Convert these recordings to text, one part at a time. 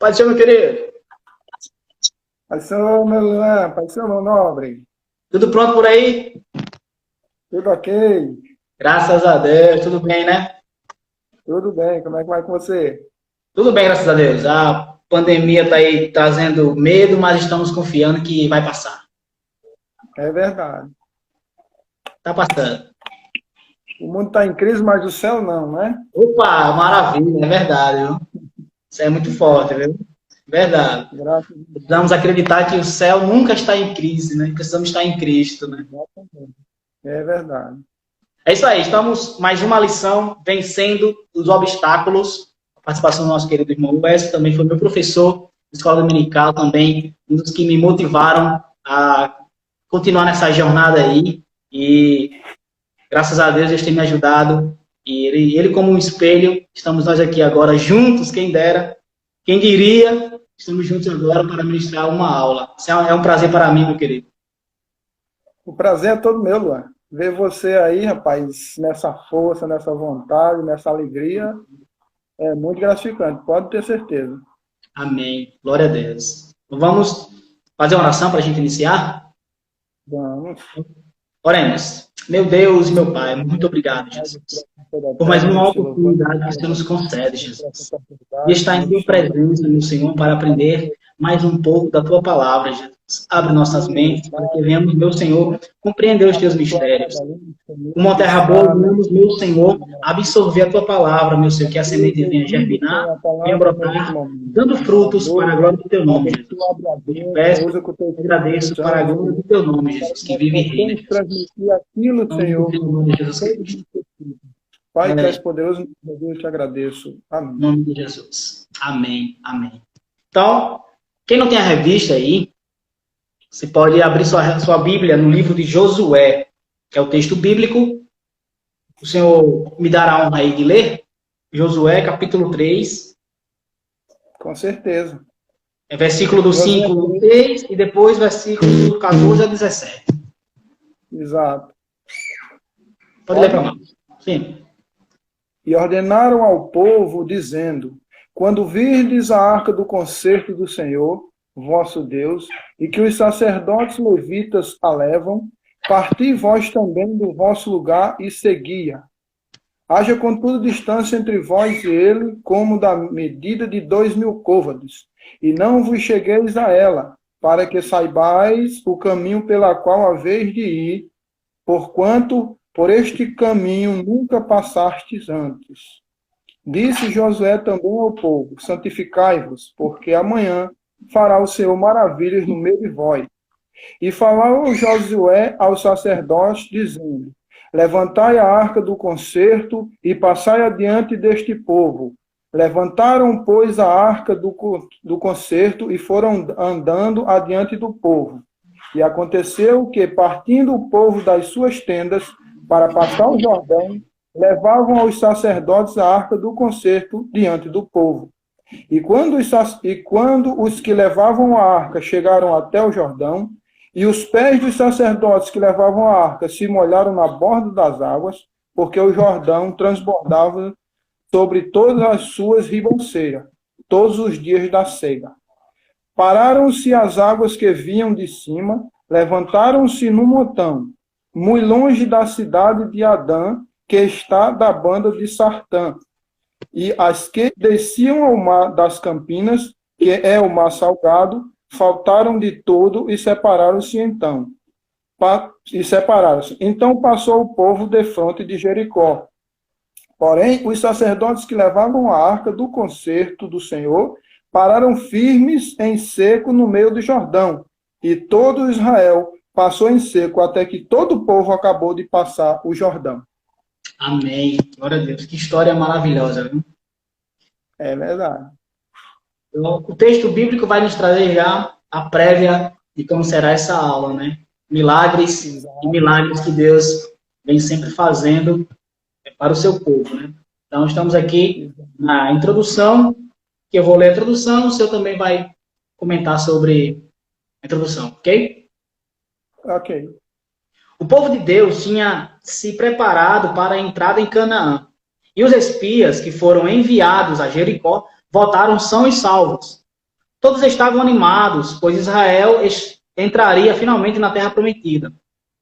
Pai do Senhor, meu querido. Pai do Senhor, meu Luan, Pai do Senhor, meu nobre. Tudo pronto por aí? Tudo ok? Graças a Deus, tudo bem, né? Tudo bem, como é que vai com você? Tudo bem, graças a Deus. A pandemia está aí trazendo medo, mas estamos confiando que vai passar. É verdade. Tá passando. O mundo está em crise, mas o céu não, né? Opa, maravilha, é verdade, viu? Isso é muito forte, viu? Verdade. Graças a Precisamos acreditar que o céu nunca está em crise, né? Precisamos estar em Cristo, né? Deus. É verdade. É isso aí, estamos mais uma lição, vencendo os obstáculos. A participação do nosso querido irmão Wes, que também foi meu professor de escola dominical, também um dos que me motivaram a continuar nessa jornada aí. E graças a Deus, Deus tem me ajudado. E ele como um espelho, estamos nós aqui agora juntos, quem dera. Quem diria, estamos juntos agora para ministrar uma aula. Isso é um prazer para mim, meu querido. O prazer é todo meu, Luan. Ver você aí, rapaz, nessa força, nessa vontade, nessa alegria, é muito gratificante, pode ter certeza. Amém. Glória a Deus. Vamos fazer uma oração para a gente iniciar? Vamos. Oremos. Meu Deus e meu Pai, muito obrigado, Jesus, por mais uma oportunidade que você nos concede, Jesus, de estar em tua presença, meu Senhor, para aprender mais um pouco da tua palavra, Jesus. Abre nossas mentes para que venhamos, meu Senhor, compreender os teus mistérios. Como uma terra boa, vamos, meu Senhor, absorver a tua palavra, meu Senhor, que a semente venha germinar, venha brotar, dando frutos para a glória do teu nome, Jesus. Eu te peço, agradeço para a glória do teu nome, Jesus, que vive e reina. Transmitir aquilo, Senhor. Em nome de Jesus Cristo. Pai, que és poderoso, eu te agradeço. Amém. Em nome de Jesus. Amém, amém. Então, quem não tem a revista aí, você pode abrir sua Bíblia no livro de Josué, que é o texto bíblico. O Senhor me dará a honra aí de ler. Josué, capítulo 3. Com certeza. É versículo do 5 ao 6 e depois versículo do 14 a 17. Exato. Pode ler para nós. Sim. E ordenaram ao povo, dizendo: quando virdes a arca do concerto do Senhor, vosso Deus, e que os sacerdotes levitas a levam, parti vós também do vosso lugar e seguia. Haja, contudo, distância entre vós e ele, como da medida de 2.000 côvados, e não vos chegueis a ela, para que saibais o caminho pela qual haveis de ir, porquanto por este caminho nunca passastes antes. Disse Josué também ao povo: santificai-vos, porque amanhã fará o Senhor maravilhas no meio de vós. E falou Josué aos sacerdotes, dizendo: levantai a arca do concerto e passai adiante deste povo. Levantaram, pois, a arca do concerto e foram andando adiante do povo. E aconteceu que, partindo o povo das suas tendas para passar o Jordão, levavam aos sacerdotes a arca do concerto diante do povo. E quando os que levavam a arca chegaram até o Jordão, e os pés dos sacerdotes que levavam a arca se molharam na borda das águas, porque o Jordão transbordava sobre todas as suas ribanceiras, todos os dias da cega. Pararam-se as águas que vinham de cima, levantaram-se no montão, muito longe da cidade de Adã, que está da banda de Sartã, e as que desciam ao mar das Campinas, que é o mar salgado, faltaram de todo e separaram-se então. Então passou o povo defronte de Jericó. Porém, os sacerdotes que levavam a arca do concerto do Senhor pararam firmes em seco no meio do Jordão, e todo Israel passou em seco até que todo o povo acabou de passar o Jordão. Amém. Glória a Deus. Que história maravilhosa, viu? É verdade. Então, o texto bíblico vai nos trazer já a prévia de como será essa aula, né? Milagres e milagres que Deus vem sempre fazendo para o seu povo, né? Então, estamos aqui na introdução, que eu vou ler a introdução, o senhor também vai comentar sobre a introdução, ok? Ok. O povo de Deus tinha se preparado para a entrada em Canaã. E os espias que foram enviados a Jericó voltaram sãos e salvos. Todos estavam animados, pois Israel entraria finalmente na Terra Prometida.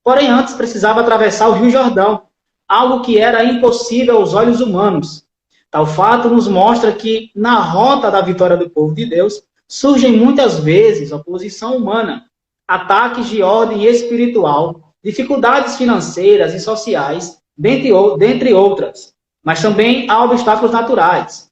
Porém, antes precisava atravessar o Rio Jordão, algo que era impossível aos olhos humanos. Tal fato nos mostra que, na rota da vitória do povo de Deus, surgem muitas vezes oposição humana, ataques de ordem espiritual, dificuldades financeiras e sociais, dentre outras. Mas também há obstáculos naturais.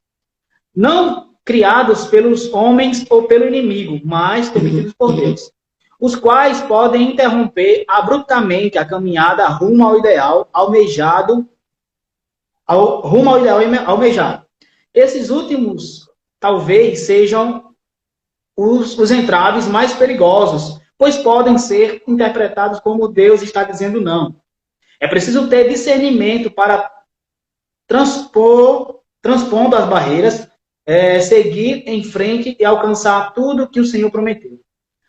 Não criados pelos homens ou pelo inimigo, mas permitidos por Deus, os quais podem interromper abruptamente a caminhada rumo ao ideal almejado. Esses últimos talvez sejam os entraves mais perigosos, pois podem ser interpretados como Deus está dizendo não. É preciso ter discernimento para transpondo as barreiras, seguir em frente e alcançar tudo que o Senhor prometeu.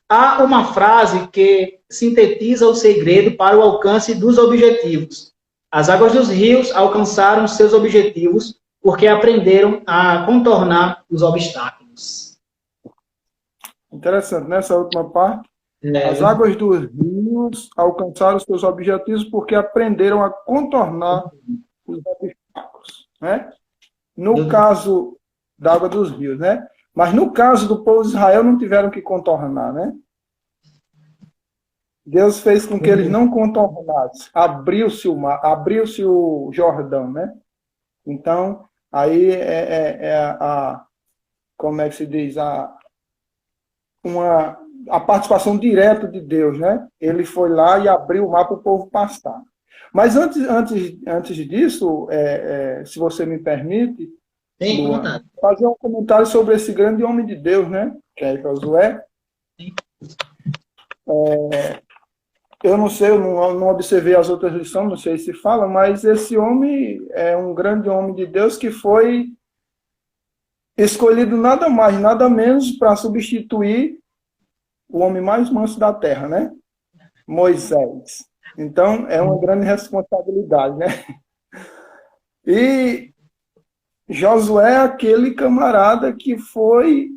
Há uma frase que sintetiza o segredo para o alcance dos objetivos. As águas dos rios alcançaram seus objetivos porque aprenderam a contornar os obstáculos. Interessante, nessa última parte. As águas dos rios alcançaram seus objetivos porque aprenderam a contornar os obstáculos, né? No caso da água dos rios, né? Mas no caso do povo de Israel não tiveram que contornar, né? Deus fez com que eles não contornassem. Abriu-se o mar, abriu-se o Jordão, né? Então, aí como é que se diz? A participação direta de Deus, né? Ele foi lá e abriu o mar para o povo passar. Mas antes disso, se você me permite, Luan, fazer um comentário sobre esse grande homem de Deus, né? Que é Josué. Eu não sei, eu não observei as outras lições, não sei se fala, mas esse homem é um grande homem de Deus que foi escolhido nada mais, nada menos para substituir o homem mais manso da terra, né? Moisés. Então, é uma grande responsabilidade, né? E Josué é aquele camarada que foi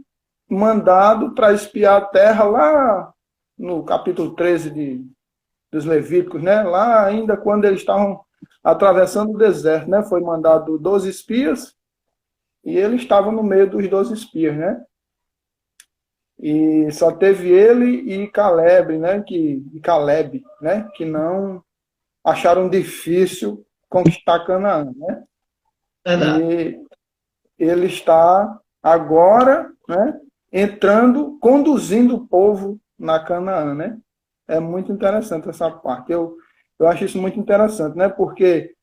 mandado para espiar a terra lá no capítulo 13 dos Levíticos, né? Lá ainda quando eles estavam atravessando o deserto, né? Foi mandado 12 espias e ele estava no meio dos 12 espias, né? E só teve ele e Caleb, né? Que não acharam difícil conquistar Canaã, né? E ele está agora, né? Entrando, conduzindo o povo na Canaã, né? É muito interessante essa parte. Eu acho isso muito interessante, né? Porque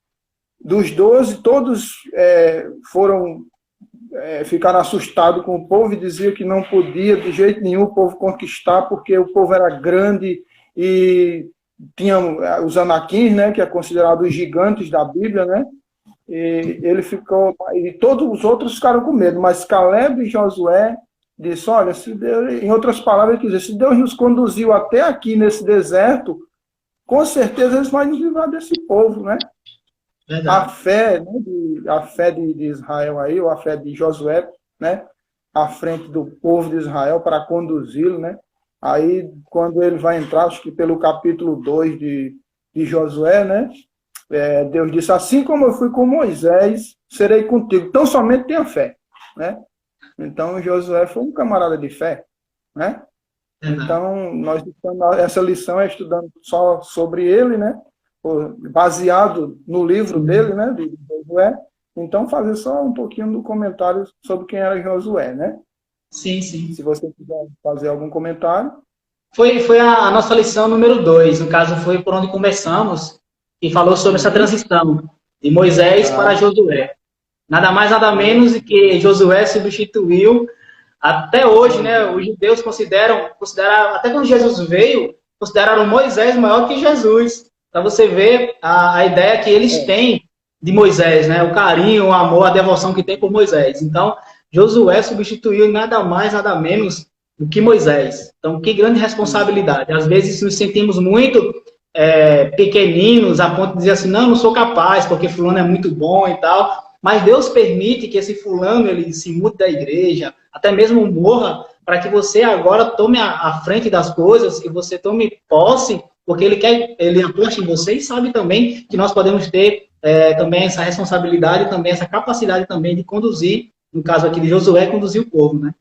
dos 12, todos ficaram assustados com o povo e diziam que não podia de jeito nenhum o povo conquistar, porque o povo era grande e tinha os anaquins, né? Que é considerado os gigantes da Bíblia, né? E ele ficou, e todos os outros ficaram com medo, mas Caleb e Josué disse, olha, se Deus, em outras palavras, quer dizer, se Deus nos conduziu até aqui nesse deserto, com certeza eles vão nos livrar desse povo, né? Verdade. A fé de Israel aí, ou a fé de Josué, né? À frente do povo de Israel para conduzi-lo, né? Aí, quando ele vai entrar, acho que pelo capítulo 2 de Josué, né? Deus disse, assim como eu fui com Moisés, serei contigo. Então, somente tenha fé, né? Então, Josué foi um camarada de fé, né? Então, nós essa lição estudando só sobre ele, né? Baseado no livro dele, né? De Josué. Então, fazer só um pouquinho do comentário sobre quem era Josué, né? Sim, sim. Se você quiser fazer algum comentário. Foi a nossa lição número 2. No caso, foi por onde começamos e falou sobre essa transição de Moisés para Josué. Nada mais, nada menos do que Josué substituiu. Até hoje, né, os judeus consideraram, até quando Jesus veio, consideraram Moisés maior que Jesus. Para você ver a ideia que eles têm de Moisés, né? O carinho, o amor, a devoção que tem por Moisés. Então, Josué substituiu nada mais, nada menos do que Moisés. Então, que grande responsabilidade. Às vezes nos sentimos muito pequeninos, a ponto de dizer assim, não sou capaz, porque fulano é muito bom e tal. Mas Deus permite que esse fulano ele se mude da igreja, até mesmo morra, para que você agora tome a frente das coisas e você tome posse, porque ele aposta em você e sabe também que nós podemos ter também essa responsabilidade, também essa capacidade também de conduzir, no caso aqui de Josué, conduzir o povo, né?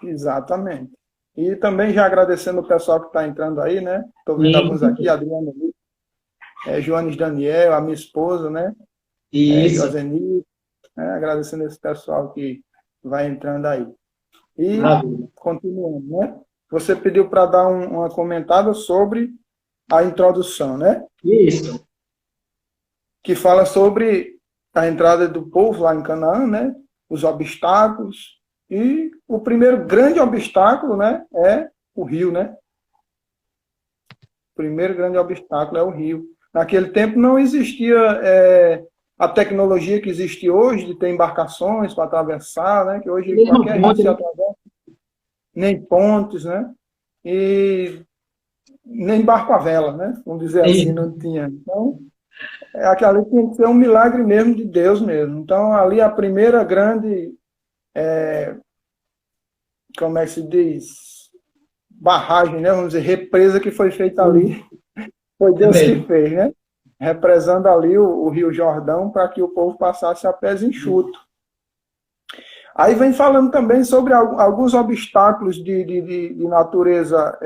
Exatamente. E também já agradecendo o pessoal que está entrando aí, né? Estou vendo alguns aqui, Adriano, Joanes Daniel, a minha esposa, né? Isso. Joseni, agradecendo esse pessoal que vai entrando aí. E continuando, né? Você pediu para dar uma comentada sobre a introdução, né? Isso. Que fala sobre a entrada do povo lá em Canaã, né? Os obstáculos. E o primeiro grande obstáculo, né, é o rio, né? O primeiro grande obstáculo é o rio. Naquele tempo não existia a tecnologia que existe hoje, de ter embarcações para atravessar, né? Que hoje qualquer rio se atravessa, nem pontes, né? E nem barco à vela, né? Vamos dizer assim, não tinha. Então, aquilo ali tinha que ser um milagre mesmo de Deus mesmo. Então, ali a primeira grande... como é que se diz? Barragem, né? Vamos dizer, represa que foi feita ali. Foi Deus que fez, né? Represando ali o Rio Jordão para que o povo passasse a pés enxuto. Aí vem falando também sobre alguns obstáculos de natureza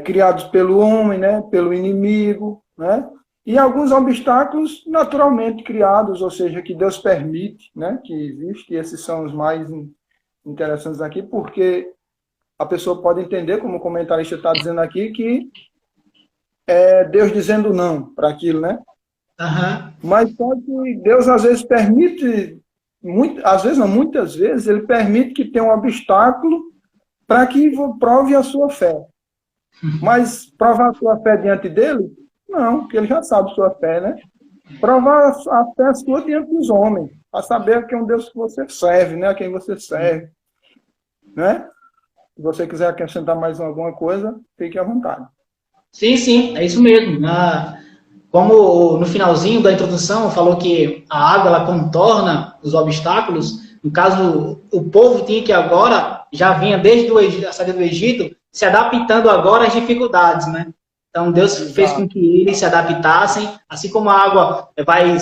criados pelo homem, né? Pelo inimigo, né? E alguns obstáculos naturalmente criados, ou seja, que Deus permite, né? Que existe, e esses são os mais interessantes aqui, porque a pessoa pode entender, como o comentarista está dizendo aqui, que é Deus dizendo não para aquilo, né? Uhum. Mas só que Deus às vezes permite, muitas vezes, ele permite que tenha um obstáculo para que prove a sua fé. Mas provar a sua fé diante dele? Não, porque ele já sabe a sua fé, né? Provar a fé sua diante dos homens, para saber a quem é um Deus que você serve, né? A quem você serve, né? Se você quiser acrescentar mais alguma coisa, fique à vontade. Sim, é isso mesmo. Como no finalzinho da introdução falou que a água ela contorna os obstáculos, no caso, o povo tinha que agora, já vinha desde a saída do Egito, se adaptando agora às dificuldades, né? Então, Deus fez com que eles se adaptassem, assim como a água vai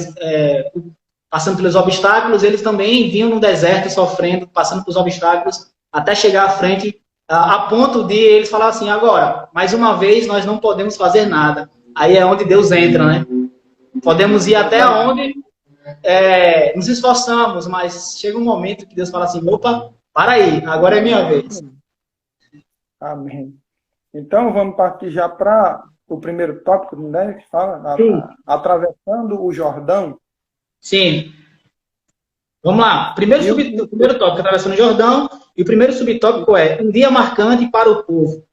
passando pelos obstáculos, eles também vinham no deserto sofrendo, passando pelos obstáculos, até chegar à frente, a ponto de eles falar assim, agora, mais uma vez, nós não podemos fazer nada. Aí é onde Deus entra, né? Podemos ir até onde nos esforçamos, mas chega um momento que Deus fala assim, opa, para aí, agora é minha vez. Amém. Então, vamos partir já para o primeiro tópico, né? Que fala, atravessando o Jordão. Sim. Vamos lá. Primeiro tópico, atravessando o Jordão, e o primeiro subtópico é um dia marcante para o povo.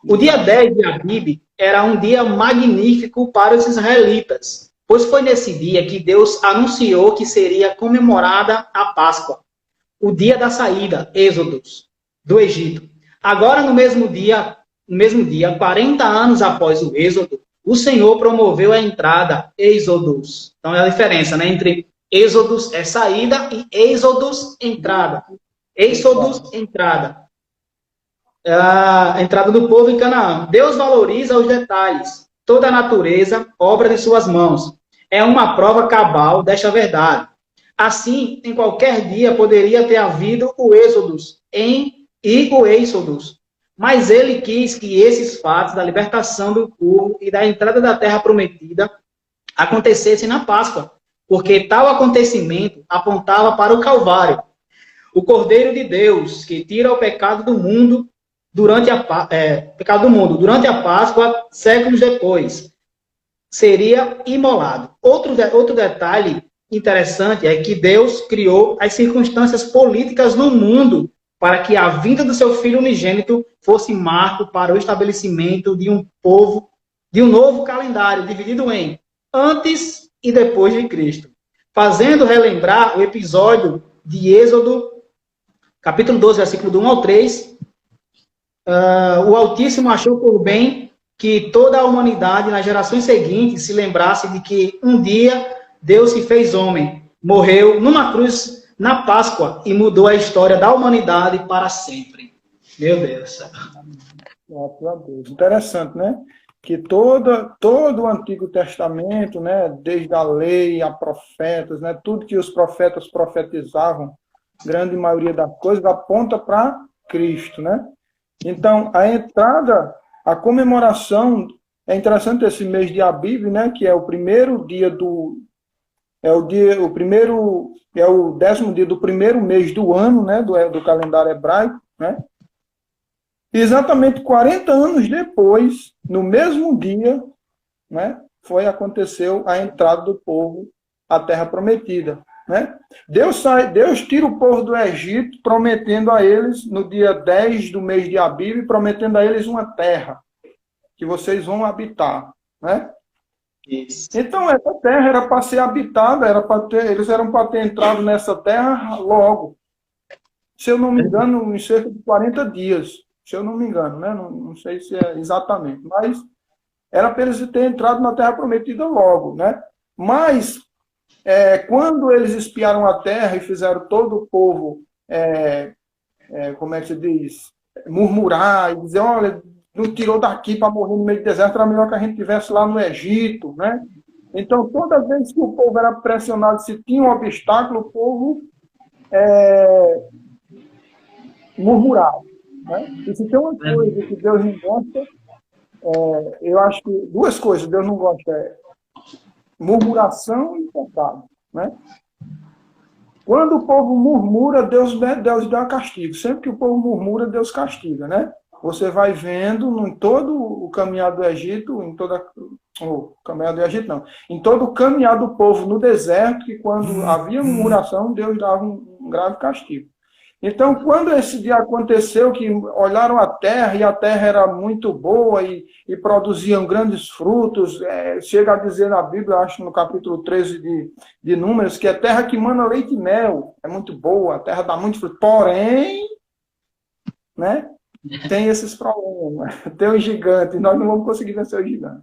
O dia 10 de Abib era um dia magnífico para os israelitas, pois foi nesse dia que Deus anunciou que seria comemorada a Páscoa, o dia da saída, Êxodos, do Egito. Agora, no mesmo dia, 40 anos após o Êxodo, o Senhor promoveu a entrada, Êxodos. Então, é a diferença, né, entre Êxodos é saída e Êxodos, entrada. Êxodos, entrada. A entrada do povo em Canaã. Deus valoriza os detalhes. Toda a natureza, obra de suas mãos. É uma prova cabal desta verdade. Assim, em qualquer dia poderia ter havido o Êxodos e o Êxodos. Mas ele quis que esses fatos da libertação do povo e da entrada da terra prometida acontecessem na Páscoa, porque tal acontecimento apontava para o Calvário, o Cordeiro de Deus, que tira o pecado do mundo durante a Páscoa, séculos depois, seria imolado. Outro detalhe interessante é que Deus criou as circunstâncias políticas no mundo para que a vinda do seu Filho unigênito fosse marco para o estabelecimento de um povo, de um novo calendário, dividido em antes e depois de Cristo, fazendo relembrar o episódio de Êxodo, capítulo 12, versículo do 1 ao 3, o Altíssimo achou por bem que toda a humanidade, nas gerações seguintes, se lembrasse de que um dia Deus se fez homem, morreu numa cruz na Páscoa e mudou a história da humanidade para sempre. Meu Deus. Graças a Deus. Interessante, né? Que todo o Antigo Testamento, né, desde a lei a profetas, né, tudo que os profetas profetizavam, grande maioria das coisas aponta para Cristo, né? Então, a entrada, a comemoração, é interessante esse mês de Abib, né, que é o primeiro dia é o 10º dia do primeiro mês do ano, né, do calendário hebraico, né? E exatamente 40 anos depois, no mesmo dia, né, aconteceu a entrada do povo à Terra Prometida, né? Deus tira o povo do Egito, prometendo a eles, no dia 10 do mês de Abib, prometendo a eles uma terra que vocês vão habitar, né? Isso. Então, essa terra era para ser habitada, eles eram para ter entrado nessa terra logo. Se eu não me engano, em cerca de 40 dias. Se eu não me engano, né? Não sei se é exatamente. Mas era para eles terem entrado na Terra Prometida logo, né? Mas, quando eles espiaram a terra e fizeram todo o povo, como é que se diz? Murmurar e dizer, olha, não tirou daqui para morrer no meio do deserto, era melhor que a gente estivesse lá no Egito, né? Então, toda vez que o povo era pressionado, se tinha um obstáculo, o povo murmurava, né? E se tem uma coisa que Deus não gosta, eu acho que duas coisas Deus não gosta, murmuração e pecado, né? Quando o povo murmura, Deus dá castigo. Sempre que o povo murmura, Deus castiga, né? Você vai vendo em todo o caminhar do Egito, em todo o caminhar do povo no deserto, que quando havia murmuração, Deus dava um grave castigo. Então, quando esse dia aconteceu, que olharam a terra, e a terra era muito boa, e produziam grandes frutos, chega a dizer na Bíblia, acho no capítulo 13 de Números, que é terra que mana leite e mel, é muito boa, a terra dá muito fruto, porém, né, tem esses problemas, tem um gigante, e nós não vamos conseguir vencer o gigante.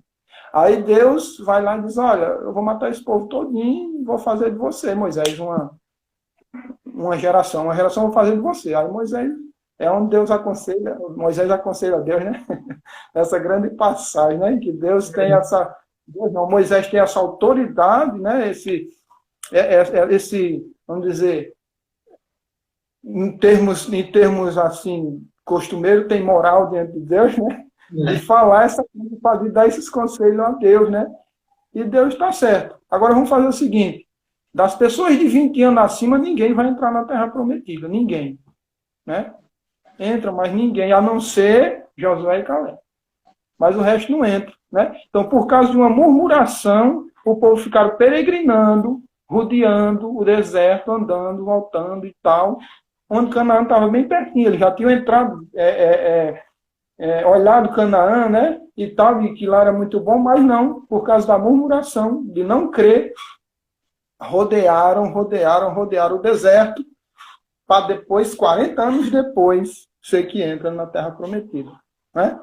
Aí Deus vai lá e diz, olha, eu vou matar esse povo todinho, e vou fazer de você, Moisés, uma geração eu vou fazer de você. Aí Moisés, onde Moisés aconselha a Deus, né? Essa grande passagem, né? Que Deus tem Moisés tem essa autoridade, né? Esse, vamos dizer, em termos assim, costumeiro, tem moral diante de Deus, né? De falar de dar esses conselhos a Deus, né? E Deus está certo. Agora vamos fazer o seguinte, das pessoas de 20 anos acima, ninguém vai entrar na Terra Prometida. Ninguém. Né? Entra, mas ninguém, a não ser Josué e Caleb. Mas o resto não entra. Né? Então, por causa de uma murmuração, o povo ficaram peregrinando, rodeando o deserto, andando, voltando e tal, onde Canaã estava bem pertinho. Eles já tinham entrado, olhado Canaã, né? E tal, e que lá era muito bom, mas não, por causa da murmuração, de não crer, rodearam o deserto, para depois, 40 anos depois, ser que entra na Terra Prometida. Né?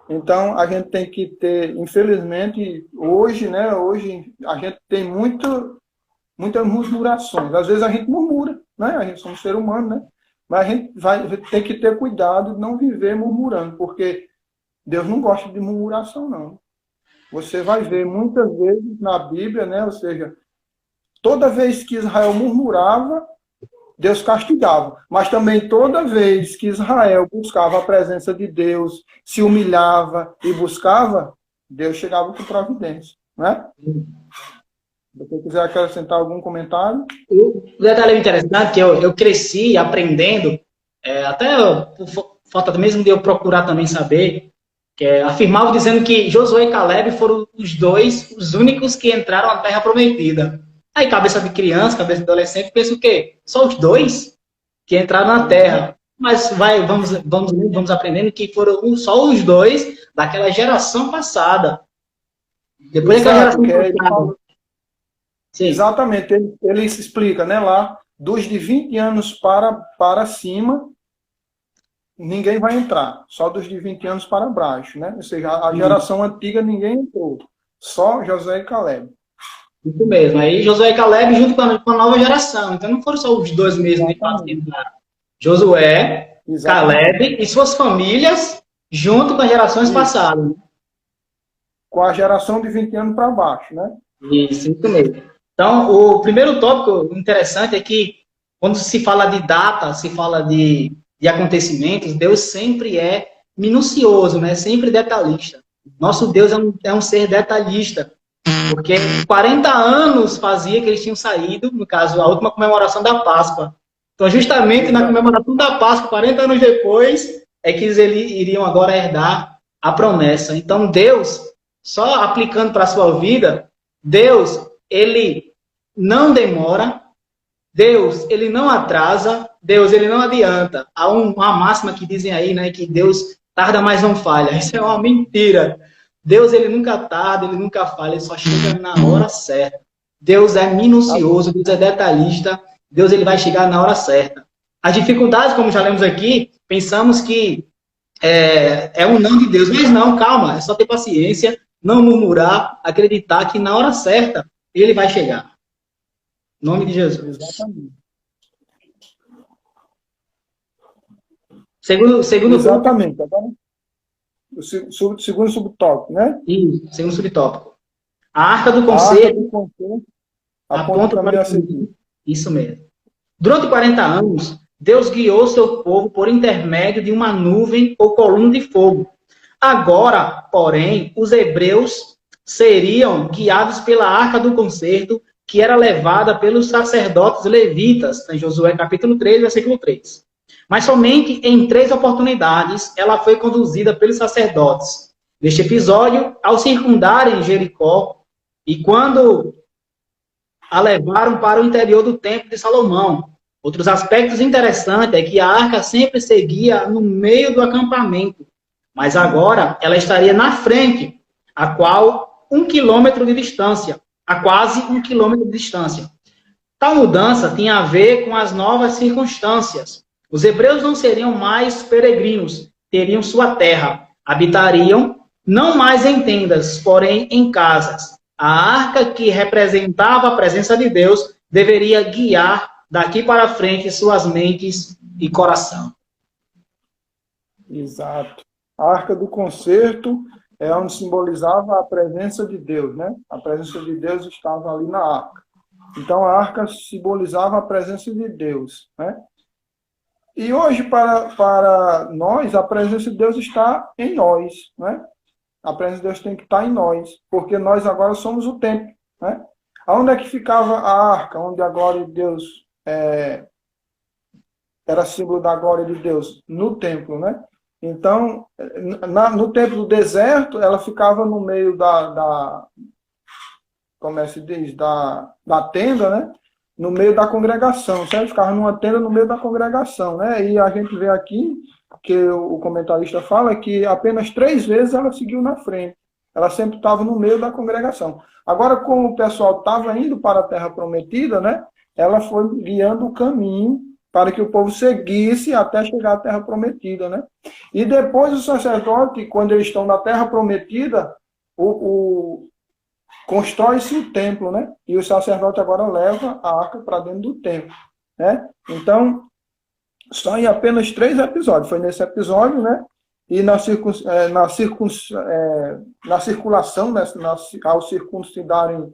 Então, a gente tem que ter, infelizmente, hoje, né, a gente tem muitas murmurações. Às vezes a gente murmura, né? A gente somos ser humano, né? Mas a gente tem que ter cuidado de não viver murmurando, porque Deus não gosta de murmuração, não. Você vai ver muitas vezes na Bíblia, né? Ou seja, toda vez que Israel murmurava, Deus castigava. Mas também toda vez que Israel buscava a presença de Deus, se humilhava e buscava, Deus chegava com providência. Né? Se você quiser acrescentar algum comentário. O detalhe interessante que eu cresci aprendendo, até por falta mesmo de eu procurar também saber, afirmava dizendo que Josué e Caleb foram os únicos que entraram na Terra Prometida. Aí, cabeça de criança, cabeça de adolescente, pensa o quê? Só os dois que entraram na Terra. Mas vamos aprendendo que foram só os dois daquela geração passada. Depois daquela geração passada. Exatamente, ele se explica, né, lá, dos de 20 anos para cima, ninguém vai entrar, só dos de 20 anos para baixo, né? Ou seja, a geração antiga ninguém entrou, só Josué e Caleb. Isso mesmo. Aí Josué e Caleb junto com a nova geração. Então não foram só os dois meses de partida. Josué, Caleb e suas famílias junto com as gerações passadas. Com a geração de 20 anos para baixo, né? Isso mesmo. Então, o primeiro tópico interessante é que quando se fala de data, se fala de acontecimentos, Deus sempre é minucioso, né? Sempre detalhista. Nosso Deus é um ser detalhista. Porque 40 anos fazia que eles tinham saído, no caso, a última comemoração da Páscoa. Então, justamente na comemoração da Páscoa, 40 anos depois, é que eles iriam agora herdar a promessa. Então, Deus, só aplicando para a sua vida, Deus, ele não demora, Deus, ele não atrasa, Deus, ele não adianta. Há uma máxima que dizem aí, né, que Deus tarda, mas não falha. Isso é uma mentira. Deus, ele nunca tarda, ele nunca falha, ele só chega na hora certa. Deus é minucioso, Deus é detalhista, Deus, ele vai chegar na hora certa. As dificuldades, como já lemos aqui, pensamos que é um não de Deus, mas não, calma, é só ter paciência, não murmurar, acreditar que na hora certa ele vai chegar. Em nome de Jesus. Exatamente. Segundo exatamente. O segundo subtópico, né? Isso, segundo subtópico. A arca do concerto aponta para seguir. Isso mesmo. Durante 40 anos, Deus guiou seu povo por intermédio de uma nuvem ou coluna de fogo. Agora, porém, os hebreus seriam guiados pela arca do concerto, que era levada pelos sacerdotes levitas, em Josué capítulo 3, versículo 3. Mas somente em 3 oportunidades ela foi conduzida pelos sacerdotes. Neste episódio, ao circundarem Jericó, e quando a levaram para o interior do templo de Salomão. Outros aspectos interessantes é que a arca sempre seguia no meio do acampamento, mas agora ela estaria na frente, a qual 1 quilômetro de distância, a quase 1 quilômetro de distância. Tal mudança tinha a ver com as novas circunstâncias. Os hebreus não seriam mais peregrinos, teriam sua terra, habitariam não mais em tendas, porém em casas. A arca que representava a presença de Deus deveria guiar daqui para frente suas mentes e coração. Exato. A arca do concerto é onde simbolizava a presença de Deus, né? A presença de Deus estava ali na arca. Então a arca simbolizava a presença de Deus, né? E hoje, para nós, a presença de Deus está em nós, né? A presença de Deus tem que estar em nós, porque nós agora somos o templo, né? Aonde é que ficava a arca, onde a glória de Deus era símbolo da glória de Deus? No templo, né? Então, no templo do deserto, ela ficava no meio como é que se diz? Da tenda, né? No meio da congregação, certo? Ficava numa tenda no meio da congregação, né? E a gente vê aqui que o comentarista fala que apenas 3 vezes ela seguiu na frente. Ela sempre estava no meio da congregação. Agora, como o pessoal estava indo para a Terra Prometida, né? Ela foi guiando o caminho para que o povo seguisse até chegar à Terra Prometida, né? E depois o sacerdote, quando eles estão na Terra Prometida, constrói-se o templo, né? E o sacerdote agora leva a arca para dentro do templo, né? Então, só em apenas 3 episódios. Foi nesse episódio, né? E na circulação, né? Ao circuncidarem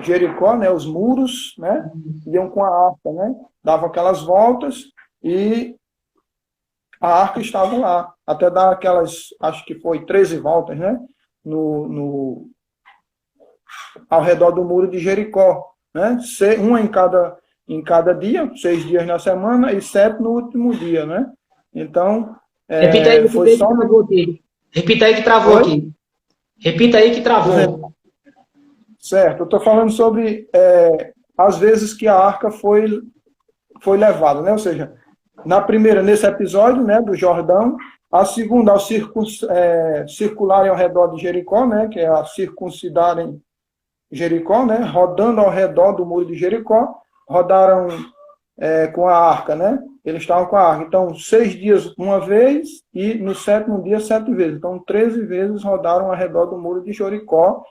Jericó, né? Os muros, né? Iam com a arca, né? Davam aquelas voltas e a arca estava lá. Até dar aquelas, acho que foi 13 voltas, né? Ao redor do muro de Jericó, né? Uma em cada dia, 6 dias na semana e 7 no último dia, né? Então, repita aí que travou aqui. Repita aí que travou. Certo, eu estou falando sobre as vezes que a arca foi levada, né? Ou seja, na primeira, nesse episódio, né, do Jordão, a segunda, ao circularem ao redor de Jericó, né, que é a circuncidarem Jericó, né, rodando ao redor do muro de Jericó, rodaram com a arca, né? Eles estavam com a arca. Então, 6 dias uma vez e no 7º dia 7 vezes. Então, 13 vezes rodaram ao redor do muro de Jericó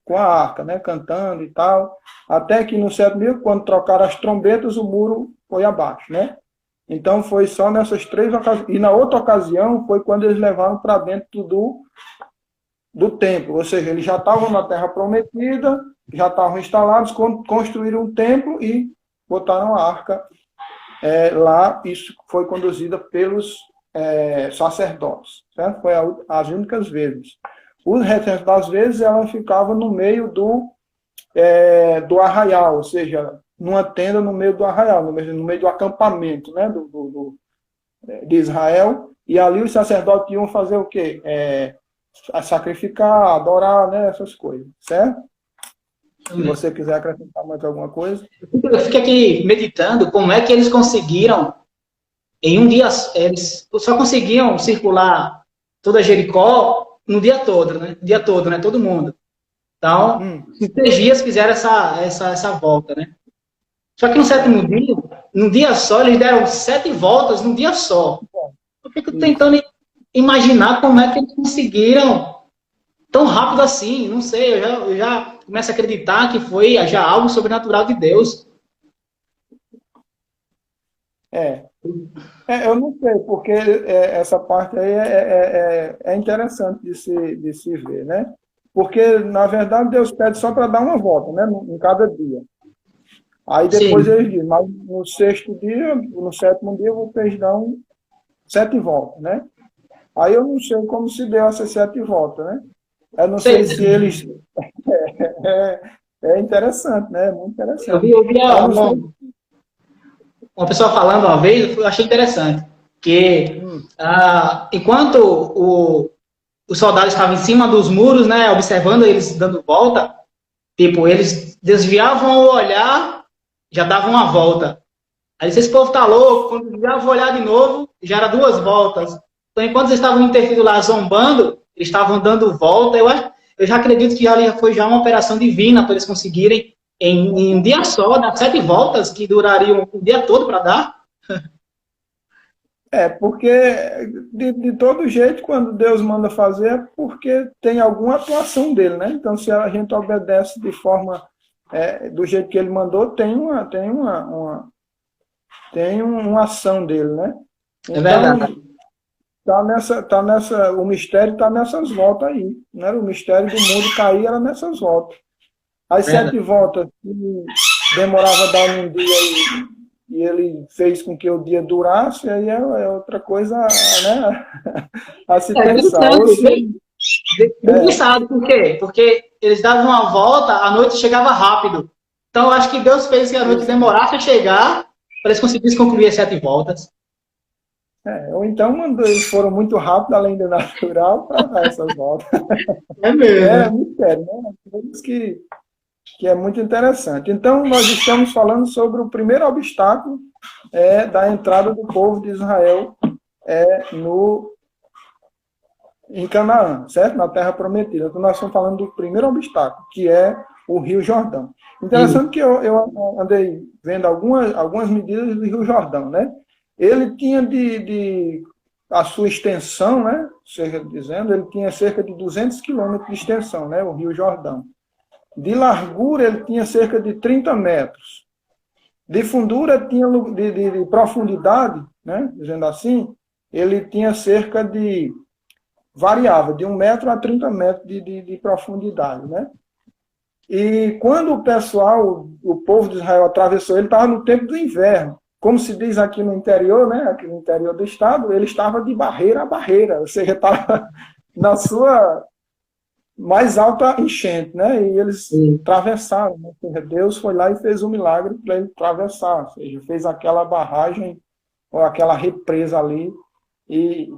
com a arca, né? Cantando e tal. Até que no 7º dia, quando trocaram as trombetas, o muro foi abaixo, né? Então foi só nessas 3 ocasiões. E na outra ocasião foi quando eles levaram para dentro do templo. Ou seja, eles já estavam na Terra Prometida, já estavam instalados, construíram um templo e botaram a arca lá. Isso foi conduzida pelos sacerdotes, certo? Foi as únicas vezes. O restante das vezes ela ficava no meio do arraial, ou seja, numa tenda no meio do arraial, no meio do acampamento, né, de Israel, e ali os sacerdotes iam fazer o quê? Sacrificar, adorar, né, essas coisas, certo? Se você quiser acrescentar mais alguma coisa. Eu fico aqui meditando como é que eles conseguiram, em um dia, eles só conseguiam circular toda Jericó no dia todo, né? Dia todo, né? Todo mundo. Então, em 3 dias fizeram essa volta, né? Só que no 7º dia, num dia só, eles deram 7 voltas num dia só. Eu fico tentando imaginar como é que eles conseguiram tão rápido assim. Não sei, eu já começo a acreditar que foi já algo sobrenatural de Deus. Eu não sei, porque essa parte aí é interessante de se ver, né? Porque, na verdade, Deus pede só para dar uma volta, né? Em cada dia. Aí depois Sim. Eles dizem, mas no 6º dia, no 7º dia, vocês dão 7 voltas, né? Aí eu não sei como se deu essas 7 voltas, né? Eu não sei se eles... É interessante, né? Muito interessante. Eu vi uma pessoa falando uma vez, eu achei interessante, que enquanto os soldados estavam em cima dos muros, né, observando eles dando volta, tipo, eles desviavam o olhar, já davam uma volta. Aí esse povo tá louco, quando desviava o olhar de novo, já era 2 voltas. Então, enquanto eles estavam interferindo lá zombando, eles estavam dando volta. Eu já acredito que foi já uma operação divina para eles conseguirem, em um dia só, dar 7 voltas, que durariam o dia todo para dar. Porque de todo jeito, quando Deus manda fazer, é porque tem alguma atuação dele, né? Então, se a gente obedece de forma, do jeito que ele mandou, tem uma ação dele, né? Então, verdade. O mistério está nessas voltas aí, né? O mistério do mundo cair era nessas voltas. As 7 voltas que demorava a dar um dia e ele fez com que o dia durasse, aí é outra coisa, né? A se pensar. Pensado, por quê? Porque eles davam uma volta, a noite chegava rápido. Então, eu acho que Deus fez que a noite demorasse a chegar para eles conseguissem concluir as 7 voltas. Ou então eles foram muito rápido, além do natural, para dar essas voltas. É mesmo. É mistério, né? Coisas que é muito interessante. Então, nós estamos falando sobre o primeiro obstáculo da entrada do povo de Israel em Canaã, certo? Na Terra Prometida. Então, nós estamos falando do primeiro obstáculo, que é o Rio Jordão. Interessante que eu andei vendo algumas medidas do Rio Jordão, né? Ele tinha a sua extensão, né? Ele tinha cerca de 200 quilômetros de extensão, né? O Rio Jordão. De largura, ele tinha cerca de 30 metros. De fundura, de profundidade, né? Dizendo assim, ele tinha cerca de... variava de 1 metro a 30 metros de profundidade, né? E quando o povo de Israel atravessou, ele estava no tempo do inverno. Como se diz aqui no interior, né? Aqui no interior do estado, ele estava de barreira a barreira, ou seja, estava na sua mais alta enchente, né? E eles atravessaram, né? Deus foi lá e fez um milagre para ele atravessar, ou seja, fez aquela barragem ou aquela represa ali e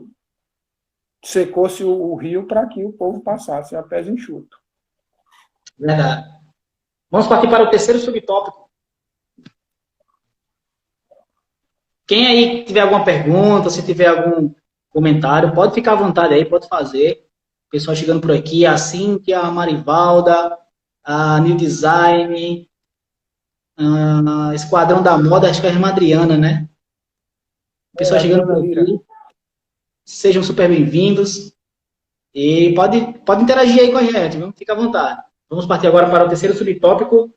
secou-se o rio para que o povo passasse a pés enxuto. Verdade. Vamos partir para o terceiro subtópico. Quem aí tiver alguma pergunta, se tiver algum comentário, pode ficar à vontade aí, pode fazer. O pessoal chegando por aqui, a Cíntia, a Marivalda, a New Design, a Esquadrão da Moda, acho que é a irmã Adriana, né? O pessoal chegando por aqui. Sejam super bem-vindos. E pode interagir aí com a gente, viu? Fica à vontade. Vamos partir agora para o terceiro subtópico.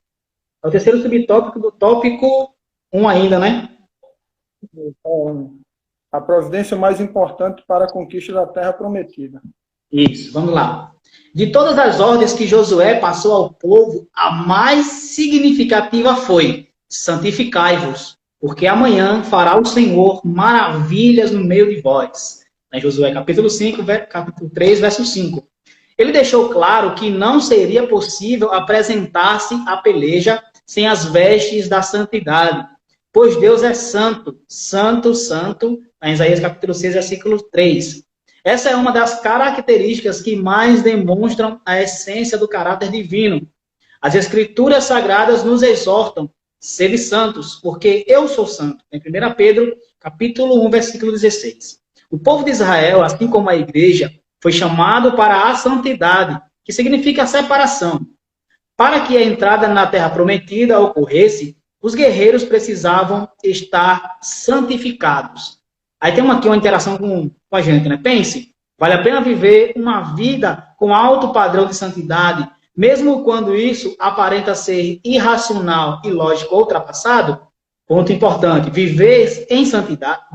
É o terceiro subtópico do tópico 1 ainda, né? A providência mais importante para a conquista da terra prometida. Isso, vamos lá. De todas as ordens que Josué passou ao povo, a mais significativa foi: santificai-vos, porque amanhã fará o Senhor maravilhas no meio de vós. Em Josué capítulo 5, capítulo 3, verso 5. Ele deixou claro que não seria possível apresentar-se à peleja sem as vestes da santidade, pois Deus é santo, santo, santo, em Isaías capítulo 6, versículo 3. Essa é uma das características que mais demonstram a essência do caráter divino. As Escrituras Sagradas nos exortam: sede santos, porque eu sou santo. Em 1 Pedro, capítulo 1, versículo 16. O povo de Israel, assim como a igreja, foi chamado para a santidade, que significa a separação. Para que a entrada na terra prometida ocorresse, os guerreiros precisavam estar santificados. Aí tem aqui uma interação com a gente, né? Pense, vale a pena viver uma vida com alto padrão de santidade, mesmo quando isso aparenta ser irracional, ilógico ou ultrapassado? Ponto importante, viver em santidade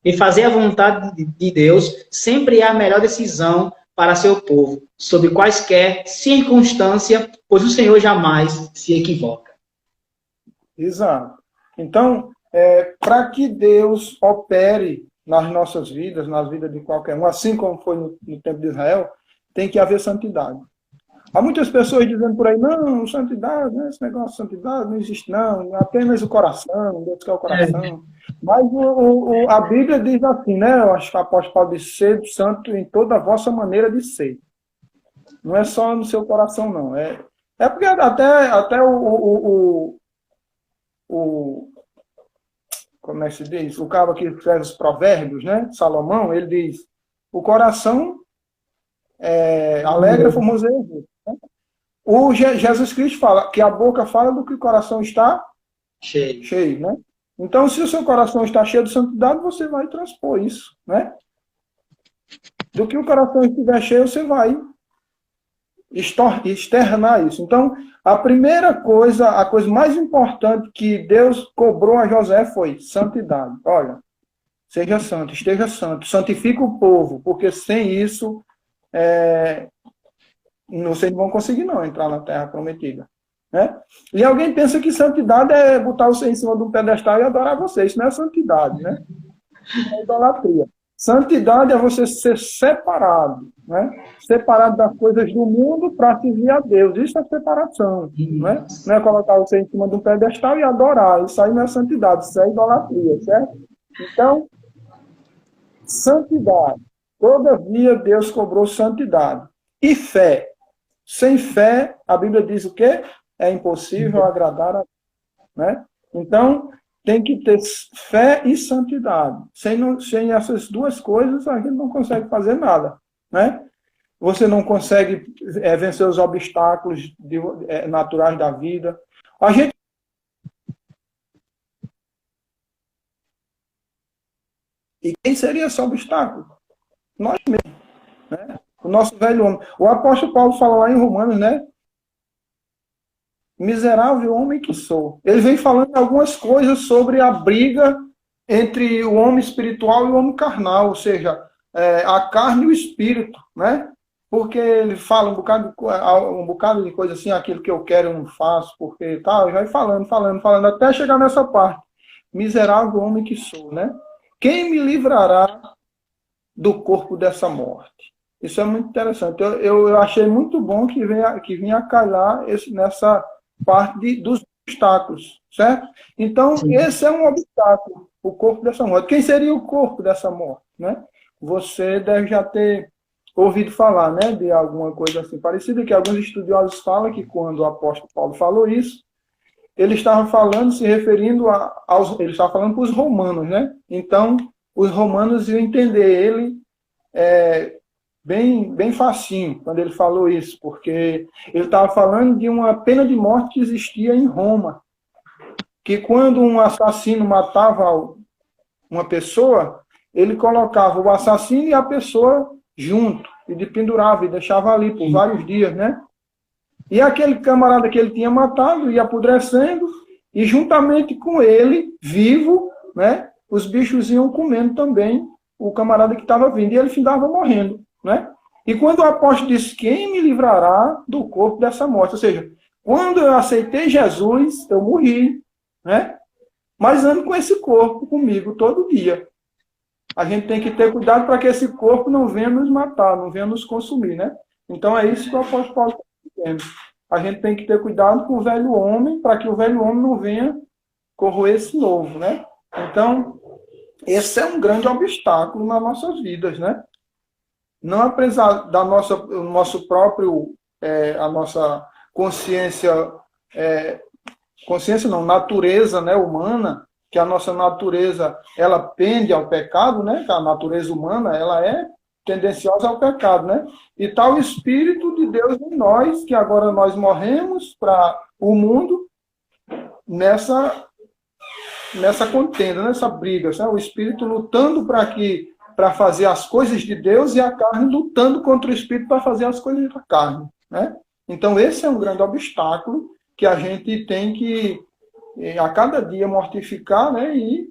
e fazer a vontade de Deus sempre é a melhor decisão para seu povo, sob quaisquer circunstâncias, pois o Senhor jamais se equivoca. Exato. Então, para que Deus opere nas nossas vidas, nas vidas de qualquer um, assim como foi no tempo de Israel, tem que haver santidade. Há muitas pessoas dizendo por aí: não, santidade, né, esse negócio de santidade não existe não, apenas o coração, Deus quer o coração. Mas a Bíblia diz assim, né? Eu acho que o apóstolo Paulo diz: sede santo em toda a vossa maneira de ser. Não é só no seu coração, não. É porque até como é que se diz? O cara que escreve os provérbios, né? Salomão, ele diz: o coração alegra, formoseia. O Jesus Cristo fala que a boca fala do que o coração está cheio, né? Então, se o seu coração está cheio de santidade, você vai transpor isso, né? Do que o coração estiver cheio, você vai externar isso. Então, a primeira coisa, a coisa mais importante que Deus cobrou a José foi santidade. Olha, seja santo, esteja santo, santifica o povo, porque sem isso, vocês não vão conseguir não entrar na terra prometida. Né? E alguém pensa que santidade é botar você em cima de um pedestal e adorar você. Isso não é santidade, né? É idolatria. Santidade é você ser separado, né? Separado das coisas do mundo para servir a Deus. Isso é separação, né? Não é colocar você em cima de um pedestal e adorar. Isso aí não é santidade, isso é idolatria, certo? Então, santidade. Todavia, Deus cobrou santidade. E fé. Sem fé, a Bíblia diz o quê? É impossível agradar a Deus, né? Então, tem que ter fé e santidade. Sem essas duas coisas, a gente não consegue fazer nada, né? Você não consegue vencer os obstáculos naturais da vida. A gente... E quem seria esse obstáculo? Nós mesmos, né? O nosso velho homem. O apóstolo Paulo fala lá em Romanos, né? Miserável homem que sou. Ele vem falando algumas coisas sobre a briga entre o homem espiritual e o homem carnal, ou seja, a carne e o espírito, né? Porque ele fala um bocado de coisa assim: aquilo que eu quero eu não faço, porque tal, já vai falando, até chegar nessa parte. Miserável homem que sou, né? Quem me livrará do corpo dessa morte? Isso é muito interessante. Eu achei muito bom que vinha calhar nessa parte dos obstáculos, certo? Então, sim, esse é um obstáculo, o corpo dessa morte. Quem seria o corpo dessa morte, né? Você deve já ter ouvido falar, né, de alguma coisa assim parecida, que alguns estudiosos falam que quando o apóstolo Paulo falou isso, ele estava falando, se referindo ele estava falando para os romanos, né? Então, os romanos iam entender ele bem facinho quando ele falou isso, porque ele estava falando de uma pena de morte que existia em Roma, que quando um assassino matava uma pessoa, ele colocava o assassino e a pessoa junto, e pendurava e deixava ali por vários dias, né? E aquele camarada que ele tinha matado ia apodrecendo, e juntamente com ele, vivo, né, os bichos iam comendo também o camarada que estava vindo, e ele findava morrendo, né? E quando o apóstolo disse, quem me livrará do corpo dessa morte? Ou seja, quando eu aceitei Jesus, eu morri, né? Mas ando com esse corpo comigo todo dia. A gente tem que ter cuidado para que esse corpo não venha nos matar, não venha nos consumir, né? Então é isso que o apóstolo Paulo está dizendo. A gente tem que ter cuidado com o velho homem, para que o velho homem não venha corroer esse novo, né? Então, esse é um grande obstáculo nas nossas vidas, né? Não apesar da nosso próprio, a nossa consciência, consciência não, natureza, né, humana, que a nossa natureza, ela pende ao pecado, né? Que a natureza humana, ela é tendenciosa ao pecado, né? E tal Espírito de Deus em nós, que agora nós morremos para o mundo nessa contenda, nessa briga, sabe? O Espírito lutando para fazer as coisas de Deus e a carne lutando contra o Espírito para fazer as coisas da carne, né? Então esse é um grande obstáculo que a gente tem que a cada dia mortificar, né? E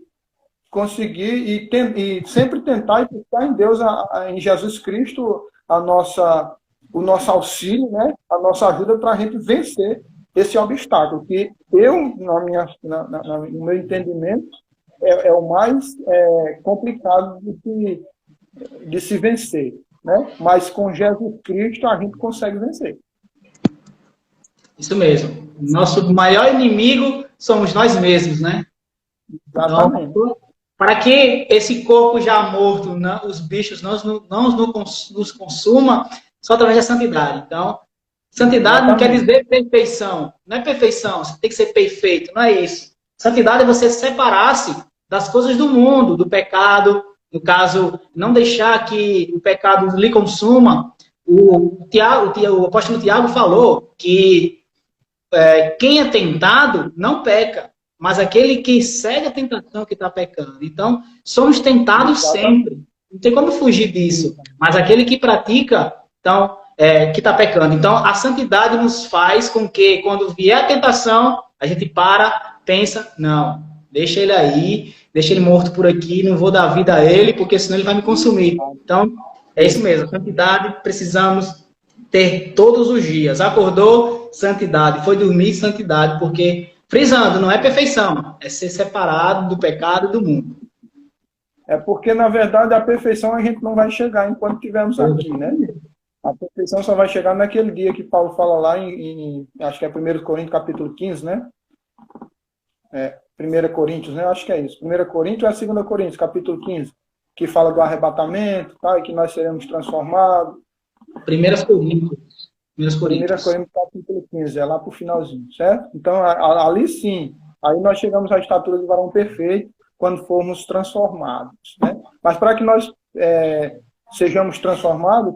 conseguir e sempre tentar e buscar em Deus, em Jesus Cristo, o nosso auxílio, né? A nossa ajuda para a gente vencer esse obstáculo, que no meu entendimento, é o mais complicado de se vencer, né? Mas com Jesus Cristo a gente consegue vencer. Isso mesmo. Nosso maior inimigo somos nós mesmos, né? Exatamente. Então, para que esse corpo já morto, os bichos não nos consumam, só através da santidade. Então, santidade não quer dizer perfeição. Não é perfeição, você tem que ser perfeito, não é isso. Santidade é você separar-se das coisas do mundo, do pecado, no caso, não deixar que o pecado lhe consuma. O apóstolo Tiago falou que quem é tentado não peca, mas aquele que segue a tentação que está pecando. Então, somos tentados sempre. Não tem como fugir disso. Mas aquele que pratica, então, que está pecando. Então, a santidade nos faz com que, quando vier a tentação, a gente pensa, não, deixa ele aí, deixa ele morto por aqui, não vou dar vida a ele, porque senão ele vai me consumir. Então, é isso mesmo. A santidade precisamos ter todos os dias. Acordou, santidade. Foi dormir, santidade, porque... Frisando, não é perfeição, é ser separado do pecado e do mundo. É porque, na verdade, a perfeição a gente não vai chegar enquanto estivermos aqui, né? A perfeição só vai chegar naquele dia que Paulo fala lá acho que é 1 Coríntios, capítulo 15, né? 1 Coríntios, né? Acho que é isso. 1 Coríntios é 2 Coríntios, capítulo 15, que fala do arrebatamento, tá? E que nós seremos transformados. 1 Coríntios. 1 Coríntios, capítulo 15, é lá para o finalzinho, certo? Então, ali sim, aí nós chegamos à estatura de varão perfeito quando formos transformados, né? Mas para que nós sejamos transformados,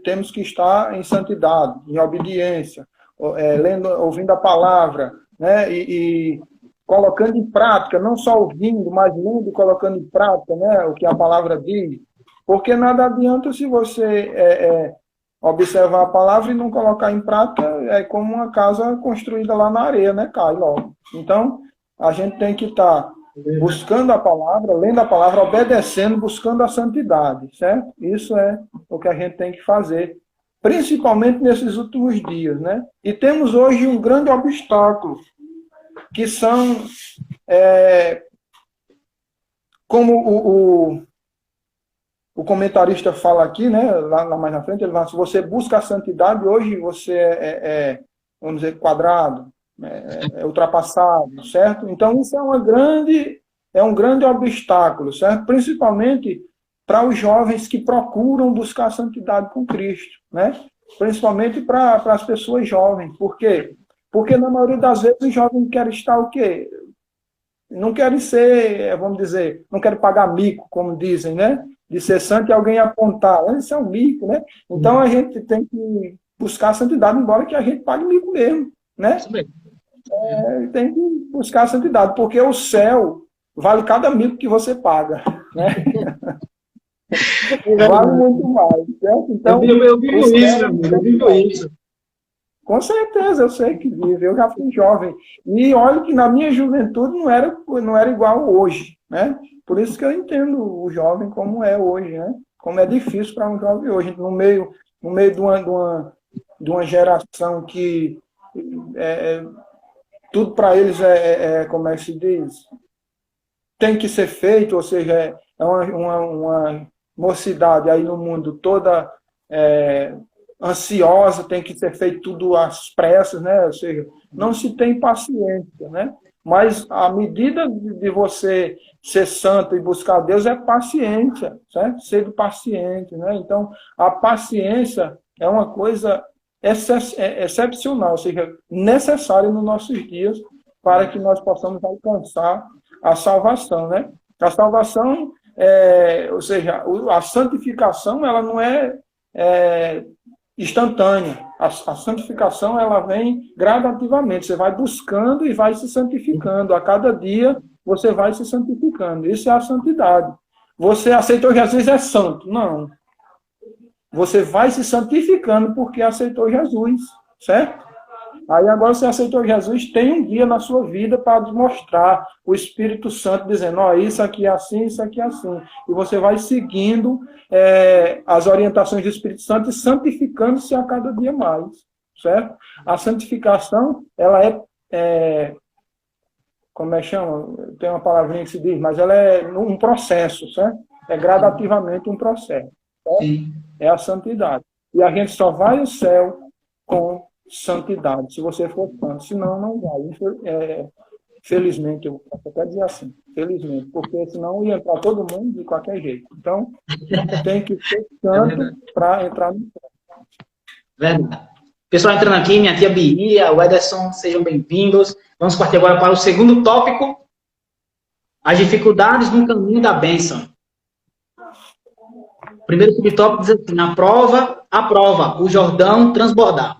temos que estar em santidade, em obediência, ouvindo a palavra, né? E colocando em prática, não só ouvindo, mas lendo e colocando em prática, né? O que a palavra diz. Porque nada adianta se você... observar a palavra e não colocar em prática, é como uma casa construída lá na areia, né? Cai logo. Então, a gente tem que estar buscando a palavra, lendo a palavra, obedecendo, buscando a santidade, certo? Isso é o que a gente tem que fazer, principalmente nesses últimos dias, né? E temos hoje um grande obstáculo, que são, como o comentarista fala aqui, né, lá mais na frente, ele fala, se você busca a santidade, hoje você vamos dizer, quadrado, ultrapassado, certo? Então, isso é um grande obstáculo, certo? Principalmente para os jovens que procuram buscar a santidade com Cristo, né? Principalmente para as pessoas jovens. Por quê? Porque, na maioria das vezes, os jovens querem estar o quê? Não querem ser, vamos dizer, não querem pagar mico, como dizem, né? De ser santo e alguém apontar, isso é um mico, né? Então a gente tem que buscar a santidade, embora que a gente pague mico mesmo, né? Tem que buscar a santidade, porque o céu vale cada mico que você paga, né? Vale muito mais, certo? Então, eu vivo isso, meu amigo, eu vivo isso. Com certeza, eu sei que vive. Eu já fui jovem. E olha que na minha juventude não era igual hoje, né? Por isso que eu entendo o jovem como é hoje, né? Como é difícil para um jovem hoje, no meio de uma geração que tudo para eles como é que se diz? Tem que ser feito, ou seja, é uma mocidade aí no mundo toda ansiosa, tem que ser feito tudo às pressas, né? Ou seja, não se tem paciência, né? Mas a medida de você ser santo e buscar Deus é paciência, certo? Ser paciente, né? Então, a paciência é uma coisa excepcional, ou seja, necessária nos nossos dias para que nós possamos alcançar a salvação, né? A salvação, ou seja, a santificação, ela não é instantânea. A santificação, ela vem gradativamente. Você vai buscando e vai se santificando. A cada dia, você vai se santificando. Isso é a santidade. Você aceitou Jesus, é santo. Não. Você vai se santificando porque aceitou Jesus, certo? Aí agora você aceitou Jesus, tem um guia na sua vida para mostrar o Espírito Santo dizendo, isso aqui é assim, isso aqui é assim. E você vai seguindo as orientações do Espírito Santo e santificando-se a cada dia mais, certo? A santificação, ela como é que chama? Tem uma palavrinha que se diz, mas ela é um processo, certo? É gradativamente um processo. Certo? É a santidade. E a gente só vai ao céu com santidade, se você for santo, senão não vai. Felizmente, eu posso até dizer assim, felizmente, porque senão ia entrar todo mundo de qualquer jeito. Então, tem que ser santo para entrar no céu. Verdade. Pessoal entrando aqui, minha tia Bia, o Ederson, sejam bem-vindos. Vamos partir agora para o segundo tópico, as dificuldades no caminho da bênção. O primeiro subtópico diz assim, a prova, o Jordão transbordava.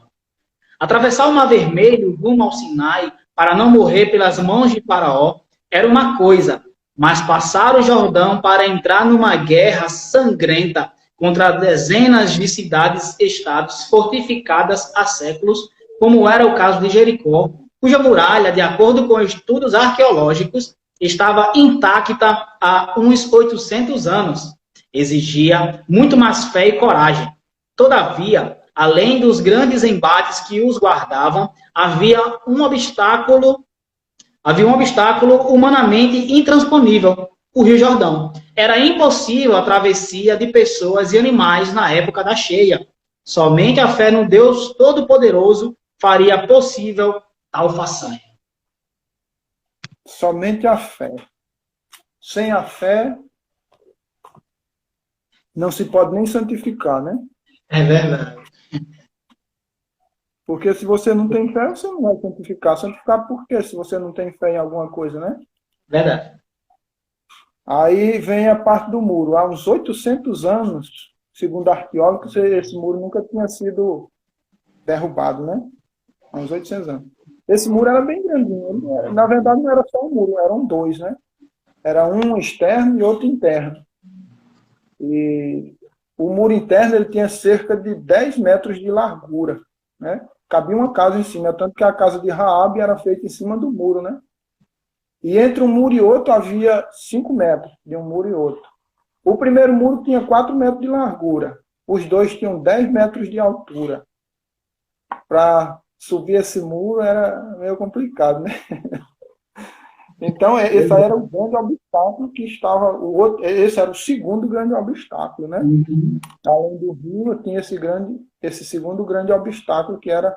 Atravessar o Mar Vermelho rumo ao Sinai para não morrer pelas mãos de Faraó era uma coisa, mas passar o Jordão para entrar numa guerra sangrenta contra dezenas de cidades-estados fortificadas há séculos, como era o caso de Jericó, cuja muralha, de acordo com estudos arqueológicos, estava intacta há uns 800 anos. Exigia muito mais fé e coragem. Todavia, além dos grandes embates que os guardavam, havia um obstáculo humanamente intransponível, o Rio Jordão. Era impossível a travessia de pessoas e animais na época da cheia. Somente a fé no Deus Todo-Poderoso faria possível tal façanha. Somente a fé. Sem a fé, não se pode nem santificar, né? É verdade. Porque se você não tem fé, você não vai santificar. Santificar por quê? Se você não tem fé em alguma coisa, né? Verdade. Aí vem a parte do muro. Há uns 800 anos, segundo arqueólogos, esse muro nunca tinha sido derrubado, né? Há uns 800 anos. Esse muro era bem grandinho. Na verdade, não era só um muro, eram dois, né? Era um externo e outro interno. E o muro interno ele tinha cerca de 10 metros de largura, né? Cabia uma casa em cima, tanto que a casa de Raabe era feita em cima do muro, né? E entre um muro e outro havia 5 metros de um muro e outro. O primeiro muro tinha 4 metros de largura. Os dois tinham 10 metros de altura. Para subir esse muro era meio complicado, né? Então, esse aí era o grande obstáculo que estava... esse era o segundo grande obstáculo, né? Uhum. Além do rio, tinha esse segundo grande obstáculo, que era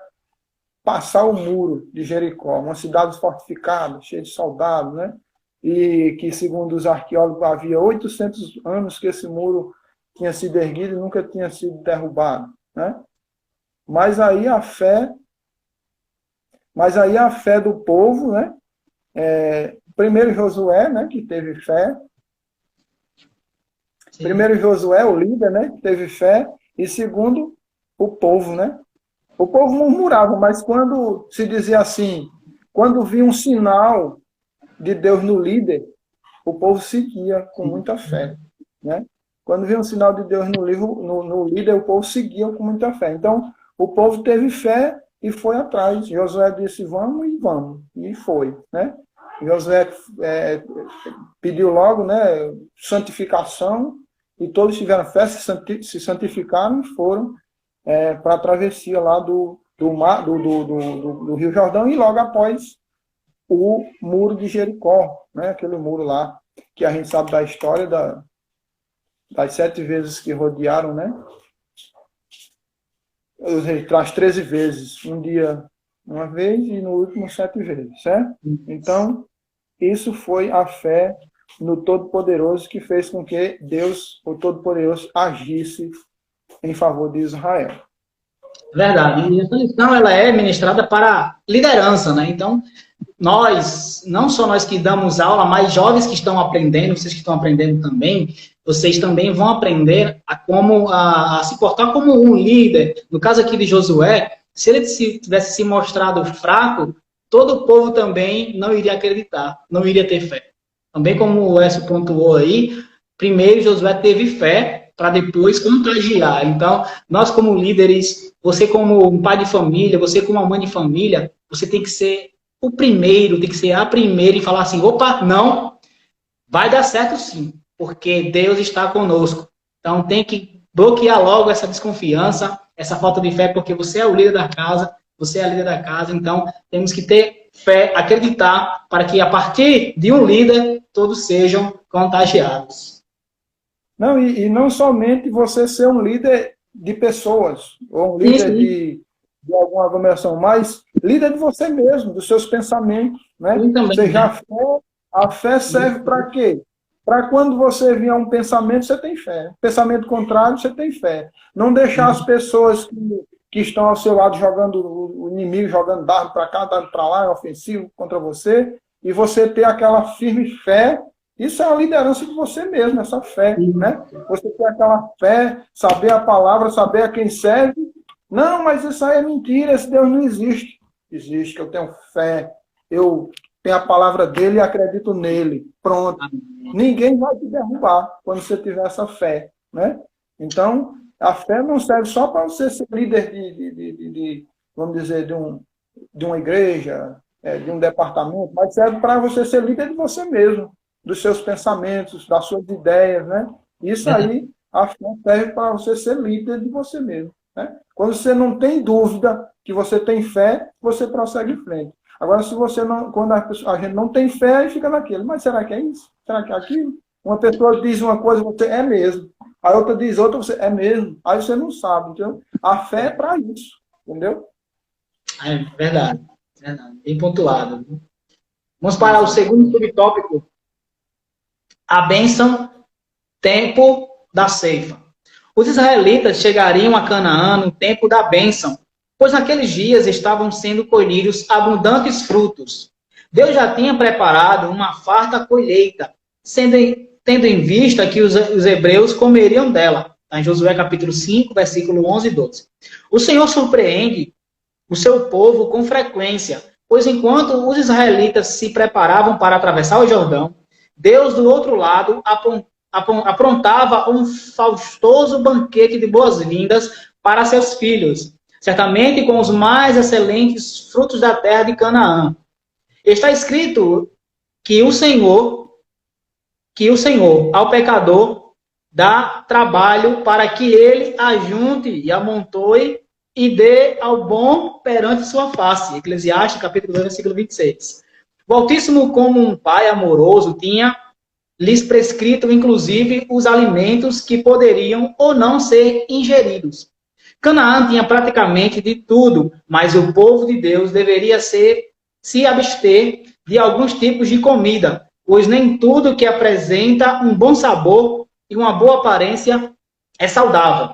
passar o muro de Jericó, uma cidade fortificada, cheia de soldados, né? E que, segundo os arqueólogos, havia 800 anos que esse muro tinha sido erguido e nunca tinha sido derrubado, né? Mas aí a fé do povo, né? Primeiro Josué, né, que teve fé. Sim. Primeiro Josué, o líder, né, que teve fé. E segundo, o povo, né? O povo murmurava, mas quando se dizia assim, quando via um sinal de Deus no líder, o povo seguia com muita fé, né? quando via um sinal de Deus no líder, o povo seguia com muita fé. Então, o povo teve fé e foi atrás. Josué disse, vamos, e foi, né? Josué pediu logo, né, santificação, e todos tiveram fé, se santificaram e foram para a travessia lá do Rio Jordão, e logo após o muro de Jericó, né, aquele muro lá, que a gente sabe da história das 7 vezes que rodearam, né? Traz 13 vezes, um dia uma vez e no último 7 vezes, certo? Então, isso foi a fé no Todo-Poderoso que fez com que Deus, o Todo-Poderoso, agisse em favor de Israel. Verdade. E essa lição ela é ministrada para liderança, né? Então, nós, não só nós que damos aula, mas jovens que estão aprendendo, vocês que estão aprendendo também, vocês também vão aprender a se portar como um líder. No caso aqui de Josué, se ele tivesse se mostrado fraco, todo o povo também não iria acreditar, não iria ter fé. Também como o Écio pontuou aí, primeiro Josué teve fé para depois contagiar. Então, nós como líderes, você como um pai de família, você como uma mãe de família, você tem que ser o primeiro, tem que ser a primeira e falar assim, opa, não, vai dar certo sim, porque Deus está conosco. Então tem que bloquear logo essa desconfiança, essa falta de fé, porque você é o líder da casa, você é a líder da casa, então temos que ter fé, acreditar, para que a partir de um líder, todos sejam contagiados. Não, e não somente você ser um líder de pessoas, ou um líder de alguma aglomeração, mas líder de você mesmo, dos seus pensamentos, né? Ou seja, a fé serve para quê? Para quando você vier um pensamento, você tem fé. Pensamento contrário, você tem fé. Não deixar as pessoas que estão ao seu lado jogando, o inimigo jogando dado para cá, dado para lá, ofensivo contra você, e você ter aquela firme fé. Isso é a liderança de você mesmo, essa fé, né? Você ter aquela fé, saber a palavra, saber a quem serve. Não, mas isso aí é mentira, esse Deus não existe. Existe, eu tenho fé, eu tenho a palavra dele e acredito nele. Pronto. Ninguém vai te derrubar quando você tiver essa fé, né? Então, a fé não serve só para você ser líder vamos dizer, de uma igreja, de um departamento, mas serve para você ser líder de você mesmo, dos seus pensamentos, das suas ideias, né? Isso aí, a fé serve para você ser líder de você mesmo, né? Quando você não tem dúvida que você tem fé, você prossegue em frente. Agora, se você não, quando a gente não tem fé, aí fica naquilo. Mas será que é isso? Será que é aquilo? Uma pessoa diz uma coisa, você é mesmo. A outra diz outra, você é mesmo. Aí você não sabe. Então, a fé é para isso. Entendeu? É verdade. Bem pontuado. Vamos para o segundo subtópico. A bênção, tempo da ceifa. Os israelitas chegariam a Canaã no tempo da bênção, pois naqueles dias estavam sendo colhidos abundantes frutos. Deus já tinha preparado uma farta colheita, tendo em vista que os hebreus comeriam dela. Está em Josué capítulo 5, versículo 11 e 12. O Senhor surpreende o seu povo com frequência, pois enquanto os israelitas se preparavam para atravessar o Jordão, Deus, do outro lado, aprontava um faustoso banquete de boas-vindas para seus filhos, certamente com os mais excelentes frutos da terra de Canaã. Está escrito que o Senhor, ao pecador, dá trabalho para que ele ajunte e amontoe e dê ao bom perante sua face. Eclesiastes, capítulo 2, versículo 26. O Altíssimo, como um pai amoroso, tinha lhes prescrito, inclusive, os alimentos que poderiam ou não ser ingeridos. Canaã tinha praticamente de tudo, mas o povo de Deus deveria se abster de alguns tipos de comida, pois nem tudo que apresenta um bom sabor e uma boa aparência é saudável.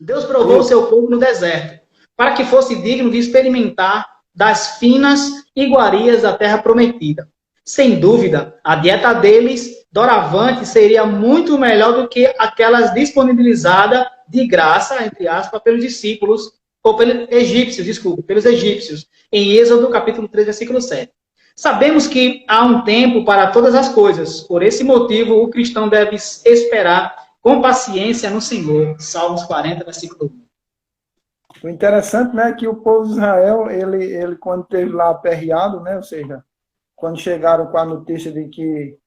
Deus provou o seu povo no deserto, para que fosse digno de experimentar das finas iguarias da terra prometida. Sem dúvida, a dieta deles, doravante, seria muito melhor do que aquelas disponibilizadas de graça, entre aspas, pelos discípulos, ou pelos egípcios, em Êxodo, capítulo 3, versículo 7. Sabemos que há um tempo para todas as coisas. Por esse motivo, o cristão deve esperar com paciência no Senhor. Salmos 40, versículo 1. O interessante, né, é que o povo de Israel, ele quando esteve lá aperreado, né, ou seja, quando chegaram com a notícia de que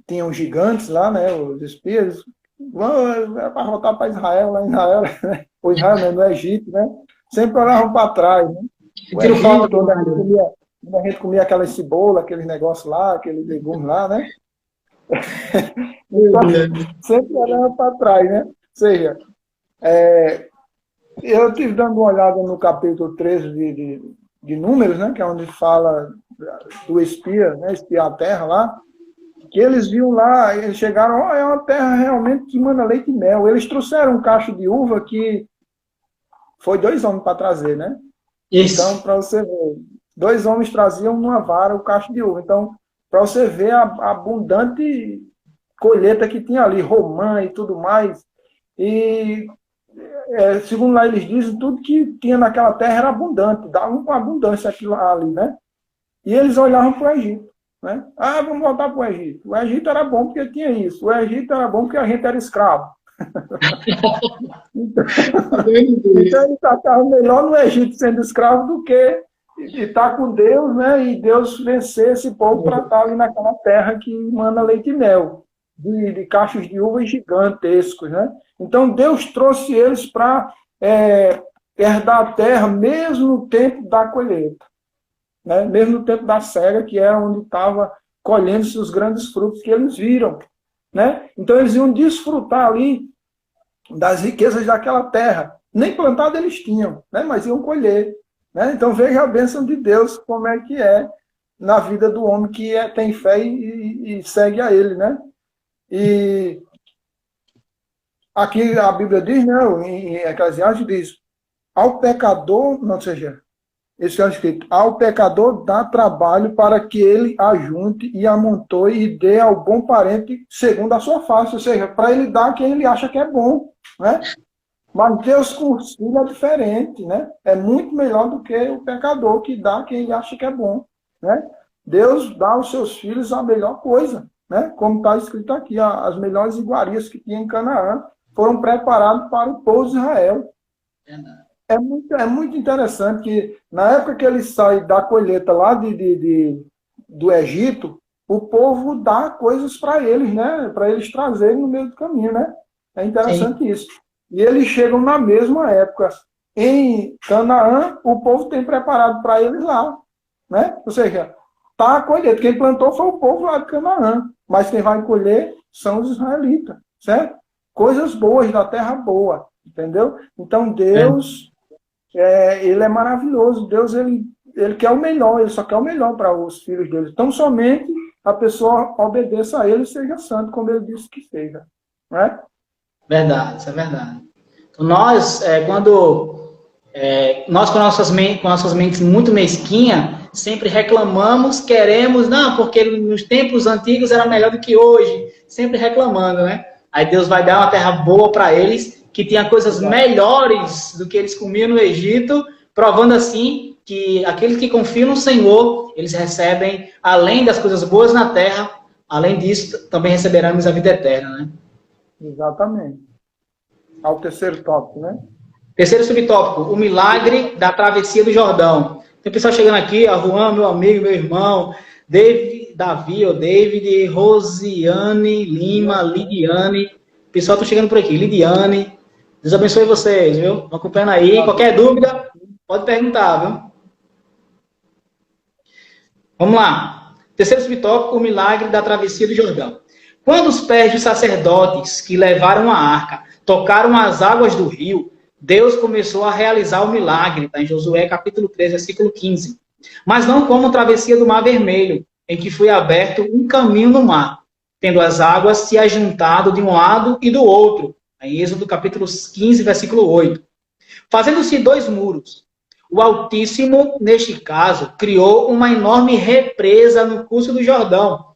tinham gigantes lá, né, os espias, vão para voltar para Israel, lá em Israel, né, ou Israel, né, no Egito, né, sempre olhavam para trás, né, o Egito, quando a gente comia aquela cebola, aqueles negócios lá, aqueles legumes lá, né, então, sempre olhavam para trás, né, ou seja, eu estive dando uma olhada no capítulo 13 de Números, né, que é onde fala do espia, né, espiar a terra lá, que eles viam lá, eles chegaram, é uma terra realmente que manda leite e mel. Eles trouxeram um cacho de uva que foi 2 homens para trazer, né? Isso. Então, para você ver, 2 homens traziam numa vara o cacho de uva. Então, para você ver a abundante colheita que tinha ali, romã e tudo mais. E, segundo lá eles dizem, tudo que tinha naquela terra era abundante, dava uma abundância aquilo ali, né? E eles olhavam para o Egito. Né? Ah, vamos voltar para o Egito. O Egito era bom porque tinha isso. O Egito era bom porque a gente era escravo. Então eles estavam melhor no Egito sendo escravo do que estar com Deus, né? E Deus vencer esse povo para estar ali naquela terra que manda leite e mel, de cachos de uvas gigantescos, né? Então Deus trouxe eles para herdar a terra mesmo no tempo da colheita. Né? Mesmo no tempo da cega, que era onde estava colhendo-se os grandes frutos que eles viram. Né? Então eles iam desfrutar ali das riquezas daquela terra. Nem plantado eles tinham, né? Mas iam colher. Né? Então veja a bênção de Deus, como é que é na vida do homem que tem fé e segue a ele. Né? E aqui a Bíblia diz, né, em Eclesiastes diz, ao pecador, não seja, isso é escrito, ao pecador dá trabalho para que ele ajunte e amontoe e dê ao bom parente segundo a sua face, ou seja, para ele dar a quem ele acha que é bom, né? Mas Deus com os filhos é diferente, né? É muito melhor do que o pecador que dá a quem ele acha que é bom, né? Deus dá aos seus filhos a melhor coisa, né? Como está escrito aqui, as melhores iguarias que tinha em Canaã foram preparadas para o povo de Israel. É muito interessante que, na época que ele sai da colheita lá do Egito, o povo dá coisas para eles, né? Para eles trazerem no meio do caminho, né? É interessante Sim. isso. E eles chegam na mesma época. Em Canaã, o povo tem preparado para eles lá, né? Ou seja, tá a colheita. Quem plantou foi o povo lá de Canaã, mas quem vai colher são os israelitas, certo? Coisas boas da terra boa, entendeu? Então, Deus... ele é maravilhoso. Deus, ele quer o melhor, ele só quer o melhor para os filhos dele. Então, somente a pessoa obedeça a ele e seja santo, como ele disse que seja. Não é? Verdade, isso é verdade. Então, nós, nós com nossas mentes muito mesquinhas, sempre reclamamos, queremos, não, porque nos tempos antigos era melhor do que hoje, sempre reclamando, né? Aí Deus vai dar uma terra boa para eles, que tinha coisas melhores do que eles comiam no Egito, provando assim que aqueles que confiam no Senhor, eles recebem, além das coisas boas na terra, além disso, também receberemos a vida eterna, né? Exatamente. Ao terceiro tópico, né? Terceiro subtópico, o milagre da travessia do Jordão. Tem pessoal chegando aqui, a Juan, meu amigo, meu irmão, David, Rosiane, Lima, Lidiane, o pessoal está chegando por aqui, Lidiane, Deus abençoe vocês, viu? Estão acompanhando aí. Qualquer dúvida, pode perguntar, viu? Vamos lá. Terceiro subtópico, o milagre da travessia do Jordão. Quando os pés dos sacerdotes que levaram a arca tocaram as águas do rio, Deus começou a realizar o milagre, tá? Em Josué capítulo 3, versículo 15. Mas não como a travessia do Mar Vermelho, em que foi aberto um caminho no mar, tendo as águas se ajuntado de um lado e do outro, em Êxodo capítulo 15, versículo 8. Fazendo-se 2 muros. O Altíssimo, neste caso, criou uma enorme represa no curso do Jordão,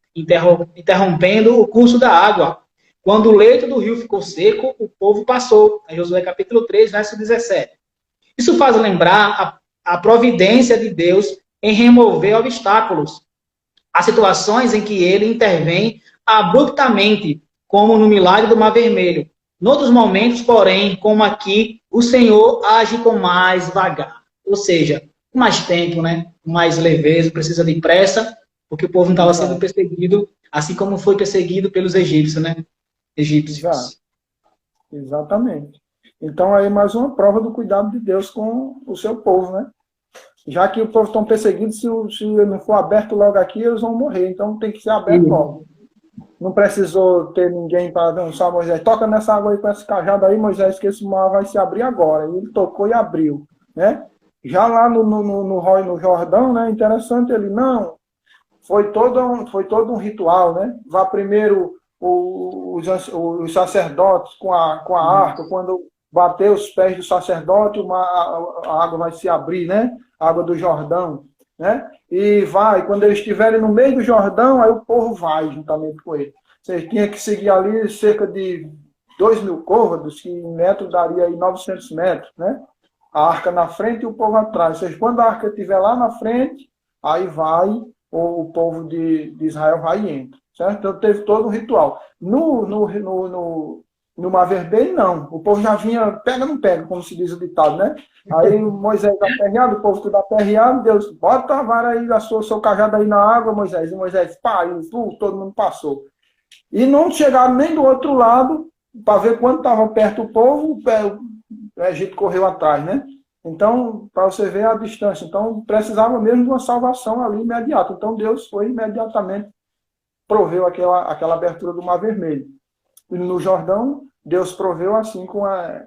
interrompendo o curso da água. Quando o leito do rio ficou seco, o povo passou. Em Josué capítulo 3, verso 17. Isso faz lembrar a providência de Deus em remover obstáculos. Há situações em que ele intervém abruptamente, como no milagre do Mar Vermelho. Noutros momentos, porém, como aqui, o Senhor age com mais vagar. Ou seja, com mais tempo, né? Com mais leveza, precisa de pressa, porque o povo não estava sendo perseguido, assim como foi perseguido pelos egípcios, né? Egípcios. Exatamente. Então, aí mais uma prova do cuidado de Deus com o seu povo, né? Já que o povo está perseguido, se não for aberto logo aqui, eles vão morrer. Então, tem que ser aberto logo. Não precisou ter ninguém para dançar Moisés. Toca nessa água aí com esse cajado aí, Moisés, que esse mar vai se abrir agora. E ele tocou e abriu, né? Já lá no Jordão, né? Interessante, ele não. Foi todo um ritual, né? Vá primeiro os sacerdotes com a arca, quando bater os pés do sacerdote, a água vai se abrir, né? A água do Jordão, né? E quando eles estiverem no meio do Jordão, aí o povo vai juntamente com ele. Você tinha que seguir ali cerca de 2.000 côvados, que em metro daria aí 900 metros, né? A arca na frente e o povo atrás. Ou seja, quando a arca estiver lá na frente, aí o povo de Israel vai e entra. Certo? Então teve todo um ritual. No Mar Vermelho, não. O povo já vinha, pega, não pega, como se diz o ditado, né? Aí Moisés aperreado, o povo tudo aperreado, Deus, bota a vara aí, seu cajado aí na água, Moisés. E Moisés, todo mundo passou. E não chegaram nem do outro lado, para ver quando estava perto o povo, o Egito correu atrás, né? Então, para você ver a distância. Então, precisava mesmo de uma salvação ali imediata. Então, Deus foi imediatamente, proveu aquela abertura do Mar Vermelho. E no Jordão, Deus proveu assim com a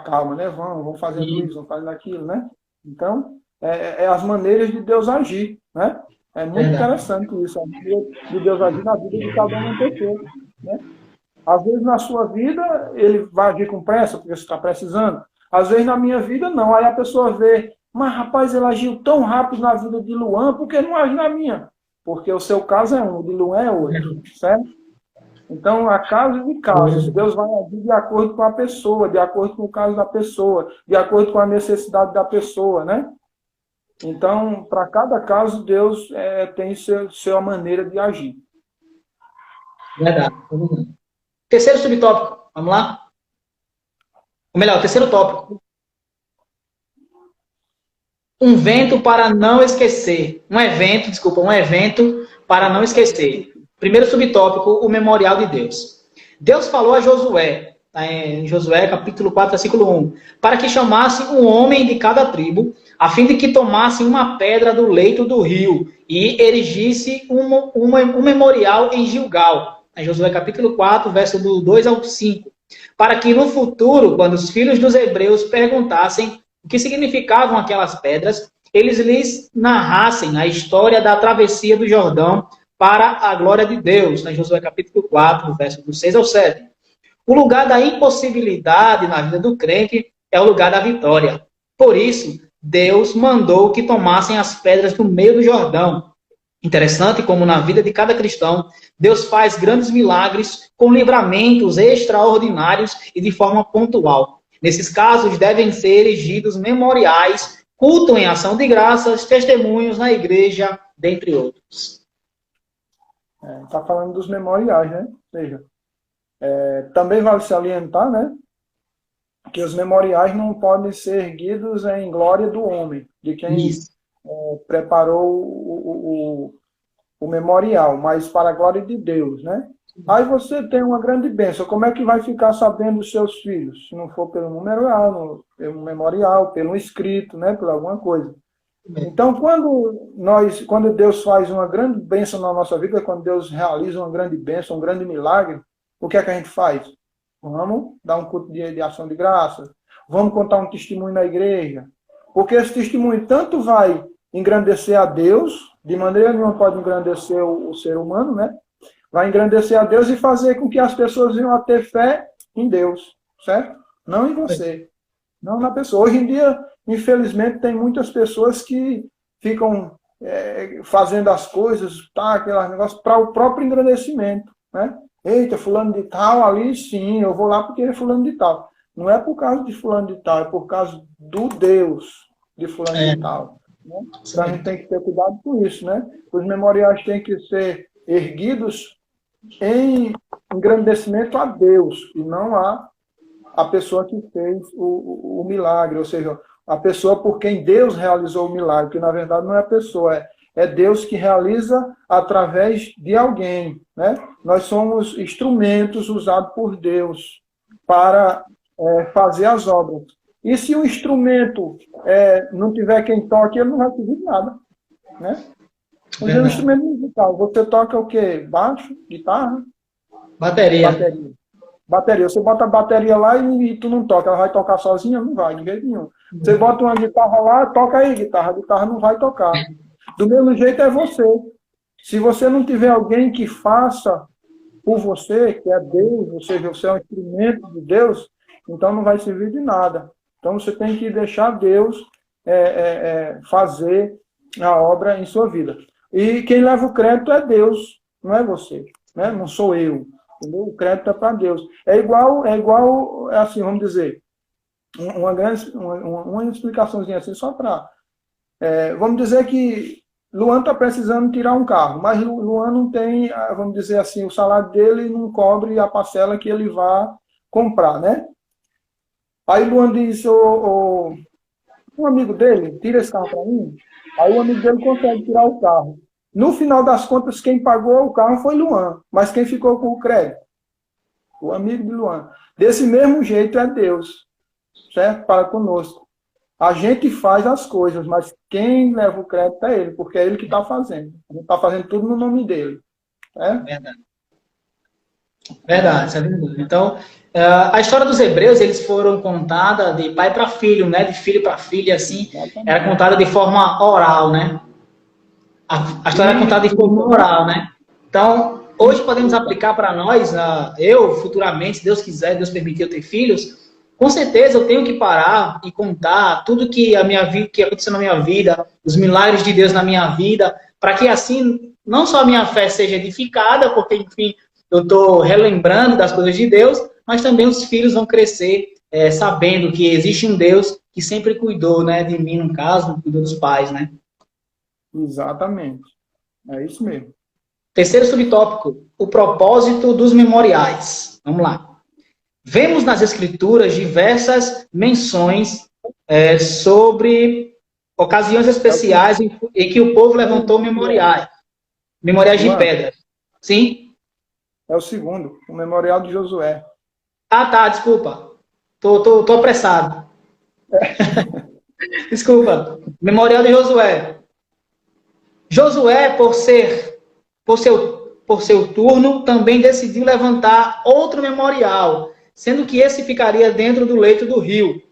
calma, né? Vamos fazendo isso, vamos fazendo aquilo, né? Então, é as maneiras de Deus agir, né? É muito interessante isso, a maneira de Deus agir na vida de cada um pessoa, né? Às vezes na sua vida, ele vai agir com pressa, porque você está precisando. Às vezes na minha vida, não. Aí a pessoa vê, mas rapaz, ele agiu tão rápido na vida de Luan, por que não age na minha? Porque o seu caso é um, o de Luan é outro, certo? Então, há casos e casos. Deus vai agir de acordo com a pessoa, de acordo com o caso da pessoa, de acordo com a necessidade da pessoa, né? Então, para cada caso, Deus tem sua maneira de agir. Verdade. Terceiro subtópico, vamos lá? Ou melhor, terceiro tópico. Um evento para não esquecer. Um evento para não esquecer. Primeiro subtópico, o memorial de Deus. Deus falou a Josué, em Josué capítulo 4, versículo 1, para que chamasse um homem de cada tribo, a fim de que tomasse uma pedra do leito do rio e erigisse um memorial em Gilgal. Em Josué capítulo 4, verso do 2 ao 5. Para que no futuro, quando os filhos dos hebreus perguntassem o que significavam aquelas pedras, eles lhes narrassem a história da travessia do Jordão para a glória de Deus, em Josué capítulo 4, verso do 6 ao 7. O lugar da impossibilidade na vida do crente é o lugar da vitória. Por isso, Deus mandou que tomassem as pedras do meio do Jordão. Interessante como na vida de cada cristão, Deus faz grandes milagres com livramentos extraordinários e de forma pontual. Nesses casos, devem ser erigidos memoriais, culto em ação de graças, testemunhos na igreja, dentre outros. Está falando dos memoriais, né? Ou seja, também vale salientar, né? Que os memoriais não podem ser erguidos em glória do homem, de quem preparou o memorial, mas para a glória de Deus, né? Aí você tem uma grande bênção. Como é que vai ficar sabendo os seus filhos? Se não for pelo memorial, pelo escrito, né? Por alguma coisa. Então, quando Deus faz uma grande bênção na nossa vida, quando Deus realiza uma grande bênção, um grande milagre, o que é que a gente faz? Vamos dar um culto de ação de graça, vamos contar um testemunho na igreja, porque esse testemunho tanto vai engrandecer a Deus, de maneira nenhuma pode engrandecer o ser humano, né? Vai engrandecer a Deus e fazer com que as pessoas venham a ter fé em Deus, certo? Não em você, não na pessoa. Hoje em dia, infelizmente, tem muitas pessoas que ficam fazendo as coisas, aquele negócio, para o próprio engrandecimento, né? Eita, fulano de tal, ali sim, eu vou lá porque é fulano de tal. Não é por causa de fulano de tal, é por causa do Deus de fulano de tal. Né? Então a gente tem que ter cuidado com isso, né? Os memoriais têm que ser erguidos em engrandecimento a Deus e não a pessoa que fez o milagre, ou seja, a pessoa por quem Deus realizou o milagre, que na verdade não é a pessoa, é Deus que realiza através de alguém, né? Nós somos instrumentos usados por Deus para fazer as obras. E se o instrumento não tiver quem toque, ele não vai servir de nada, né? Mas é um instrumento musical. Você toca o quê? Baixo, guitarra? Bateria. Bateria. Você bota a bateria lá e tu não toca. Ela vai tocar sozinha? Não vai, de jeito nenhum. Você bota uma guitarra lá, toca aí, guitarra. A guitarra não vai tocar. Do mesmo jeito é você. Se você não tiver alguém que faça por você, que é Deus, ou seja, você é um instrumento de Deus, então não vai servir de nada. Então você tem que deixar Deus fazer a obra em sua vida. E quem leva o crédito é Deus, não é você, né? Não sou eu. Entendeu? O crédito é para Deus. É igual, assim, vamos dizer, uma explicaçãozinha assim, só para... vamos dizer que Luan está precisando tirar um carro, mas Luan não tem, vamos dizer assim, o salário dele não cobre a parcela que ele vai comprar, né? Aí Luan diz, um amigo dele, tira esse carro para mim. Aí o amigo dele consegue tirar o carro. No final das contas, quem pagou o carro foi Luan, mas quem ficou com o crédito? O amigo de Luan. Desse mesmo jeito é Deus, certo? Para conosco. A gente faz as coisas, mas quem leva o crédito é ele, porque é ele que está fazendo. A gente está fazendo tudo no nome dele. Verdade. Verdade, isso é verdade. Então, a história dos hebreus, eles foram contada de pai para filho, né? De filho para filha, assim. Era contada de forma oral, né? A história é contada de forma oral, né? Então, hoje podemos aplicar para nós, eu, futuramente, se Deus quiser, Deus permitir eu ter filhos, com certeza eu tenho que parar e contar tudo que aconteceu na minha vida, os milagres de Deus na minha vida, para que assim, não só a minha fé seja edificada, porque, enfim, eu estou relembrando das coisas de Deus, mas também os filhos vão crescer sabendo que existe um Deus que sempre cuidou, né, de mim, no caso, cuidou dos pais, né? Exatamente. É isso mesmo. Terceiro subtópico, o propósito dos memoriais. Vamos lá. Vemos nas Escrituras diversas menções sobre ocasiões especiais em que o povo levantou memoriais. Memoriais de pedra. Sim? É o segundo, o memorial de Josué. Ah, tá, desculpa. Tô apressado. Desculpa. Memorial de Josué. Josué, por seu turno, também decidiu levantar outro memorial, sendo que esse ficaria dentro do leito do rio,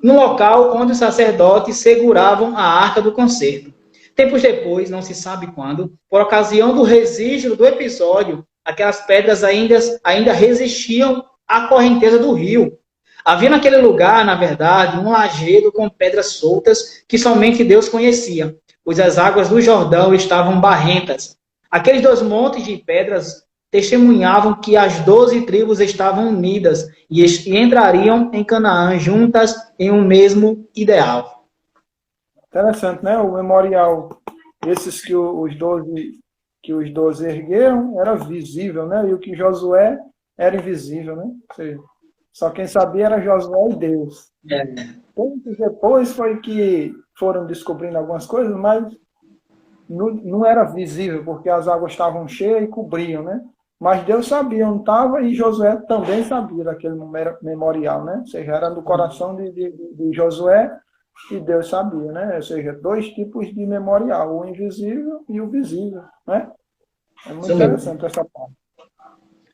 no local onde os sacerdotes seguravam a arca do concerto. Tempos depois, não se sabe quando, por ocasião do registro do episódio, aquelas pedras ainda resistiam à correnteza do rio. Havia naquele lugar, na verdade, um lajedo com pedras soltas que somente Deus conhecia, pois as águas do Jordão estavam barrentas. Aqueles 2 montes de pedras testemunhavam que as 12 tribos estavam unidas e entrariam em Canaã juntas em um mesmo ideal. Interessante, né? O memorial, esses que os 12 ergueram, era visível, né? E o que Josué era invisível, né? Ou seja, só quem sabia era Josué e Deus. Depois foi que foram descobrindo algumas coisas, mas não era visível, porque as águas estavam cheias e cobriam, né? Mas Deus sabia onde estava e Josué também sabia daquele memorial, né? Ou seja, era no coração de Josué e Deus sabia, né? Ou seja, 2 tipos de memorial, o invisível e o visível, né? É muito interessante essa parte.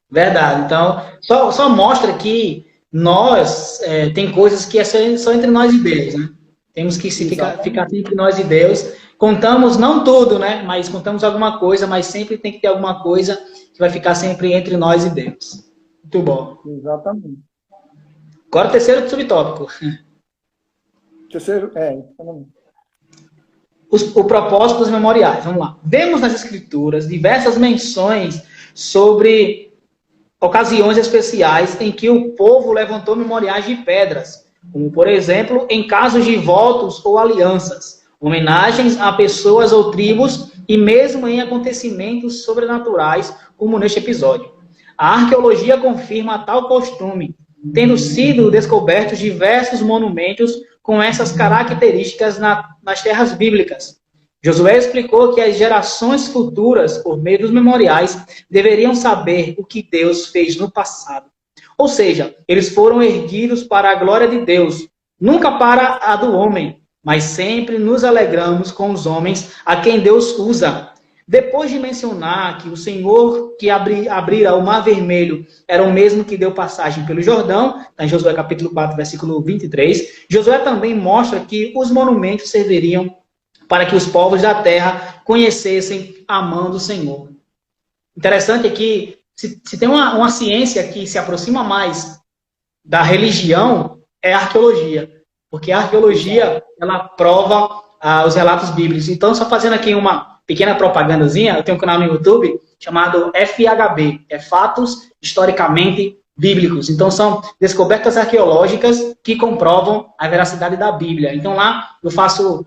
Verdade. Então, só mostra que nós, tem coisas que são entre nós e Deus, né? Temos que ficar entre nós e Deus. Contamos, não tudo, né? Mas contamos alguma coisa, mas sempre tem que ter alguma coisa que vai ficar sempre entre nós e Deus. Muito bom. Exatamente. Agora o terceiro subtópico. O propósito dos memoriais. Vamos lá. Vemos nas Escrituras diversas menções sobre ocasiões especiais em que o povo levantou memoriais de pedras, como, por exemplo, em casos de votos ou alianças, homenagens a pessoas ou tribos e mesmo em acontecimentos sobrenaturais, como neste episódio. A arqueologia confirma tal costume, tendo sido descobertos diversos monumentos com essas características nas terras bíblicas. Josué explicou que as gerações futuras, por meio dos memoriais, deveriam saber o que Deus fez no passado. Ou seja, eles foram erguidos para a glória de Deus, nunca para a do homem, mas sempre nos alegramos com os homens a quem Deus usa. Depois de mencionar que o Senhor que abrira o Mar Vermelho era o mesmo que deu passagem pelo Jordão, está em Josué capítulo 4, versículo 23, Josué também mostra que os monumentos serviriam para que os povos da terra conhecessem amando o Senhor. Interessante é que se tem uma ciência que se aproxima mais da religião, é a arqueologia. Porque a arqueologia, ela prova os relatos bíblicos. Então, só fazendo aqui uma pequena propagandazinha, eu tenho um canal no YouTube chamado FHB, é Fatos Historicamente Bíblicos. Então, são descobertas arqueológicas que comprovam a veracidade da Bíblia. Então, lá eu faço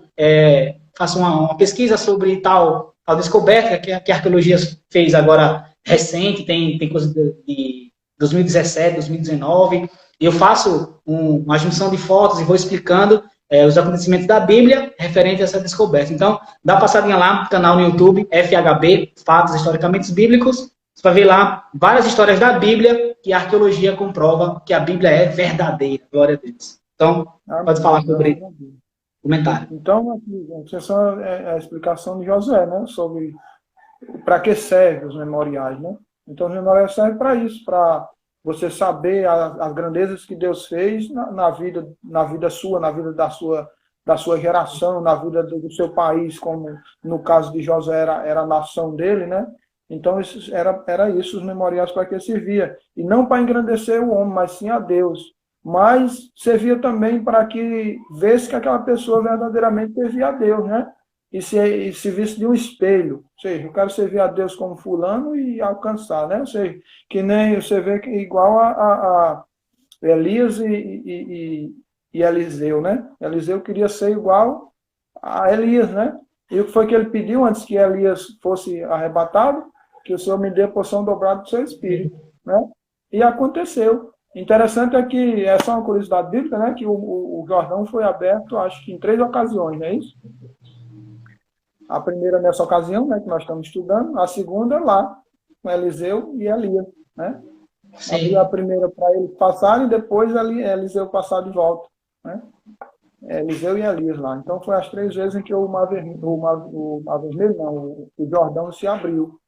uma pesquisa sobre tal descoberta que a arqueologia fez agora recente, tem coisa de 2017, 2019, e eu faço uma junção de fotos e vou explicando os acontecimentos da Bíblia referente a essa descoberta. Então, dá uma passadinha lá no canal no YouTube, FHB, Fatos Historicamente Bíblicos, você vai ver lá várias histórias da Bíblia que a arqueologia comprova que a Bíblia é verdadeira, glória a Deus. Então, pode falar sobre o comentário. Então, aqui, essa é a explicação de Josué, né, sobre para que servem os memoriais, né? Então, os memoriais servem para isso, para você saber as grandezas que Deus fez na vida sua, na vida da sua geração, na vida do seu país, como no caso de Josué era a nação dele, né? Então, era isso, os memoriais para que servia. E não para engrandecer o homem, mas sim a Deus. Mas servia também para que vesse que aquela pessoa verdadeiramente servia a Deus, né? E se visse de um espelho. Ou seja, eu quero servir a Deus como fulano e alcançar, né? Ou seja, que nem você vê que igual a Elias e Eliseu, né? Eliseu queria ser igual a Elias, né? E o que foi que ele pediu antes que Elias fosse arrebatado? Que o Senhor me dê a porção dobrada do seu espírito, né? E aconteceu. Interessante é que, essa é uma curiosidade bíblica, né? Que o Jordão foi aberto, acho que em 3 ocasiões, não é isso? A primeira nessa ocasião, né, que nós estamos estudando, a segunda lá, com Eliseu e Elias, né? A primeira para eles passarem e depois Eliseu passar de volta, né? Eliseu e Elias lá. Então foi as 3 vezes em que o Jordão se abriu.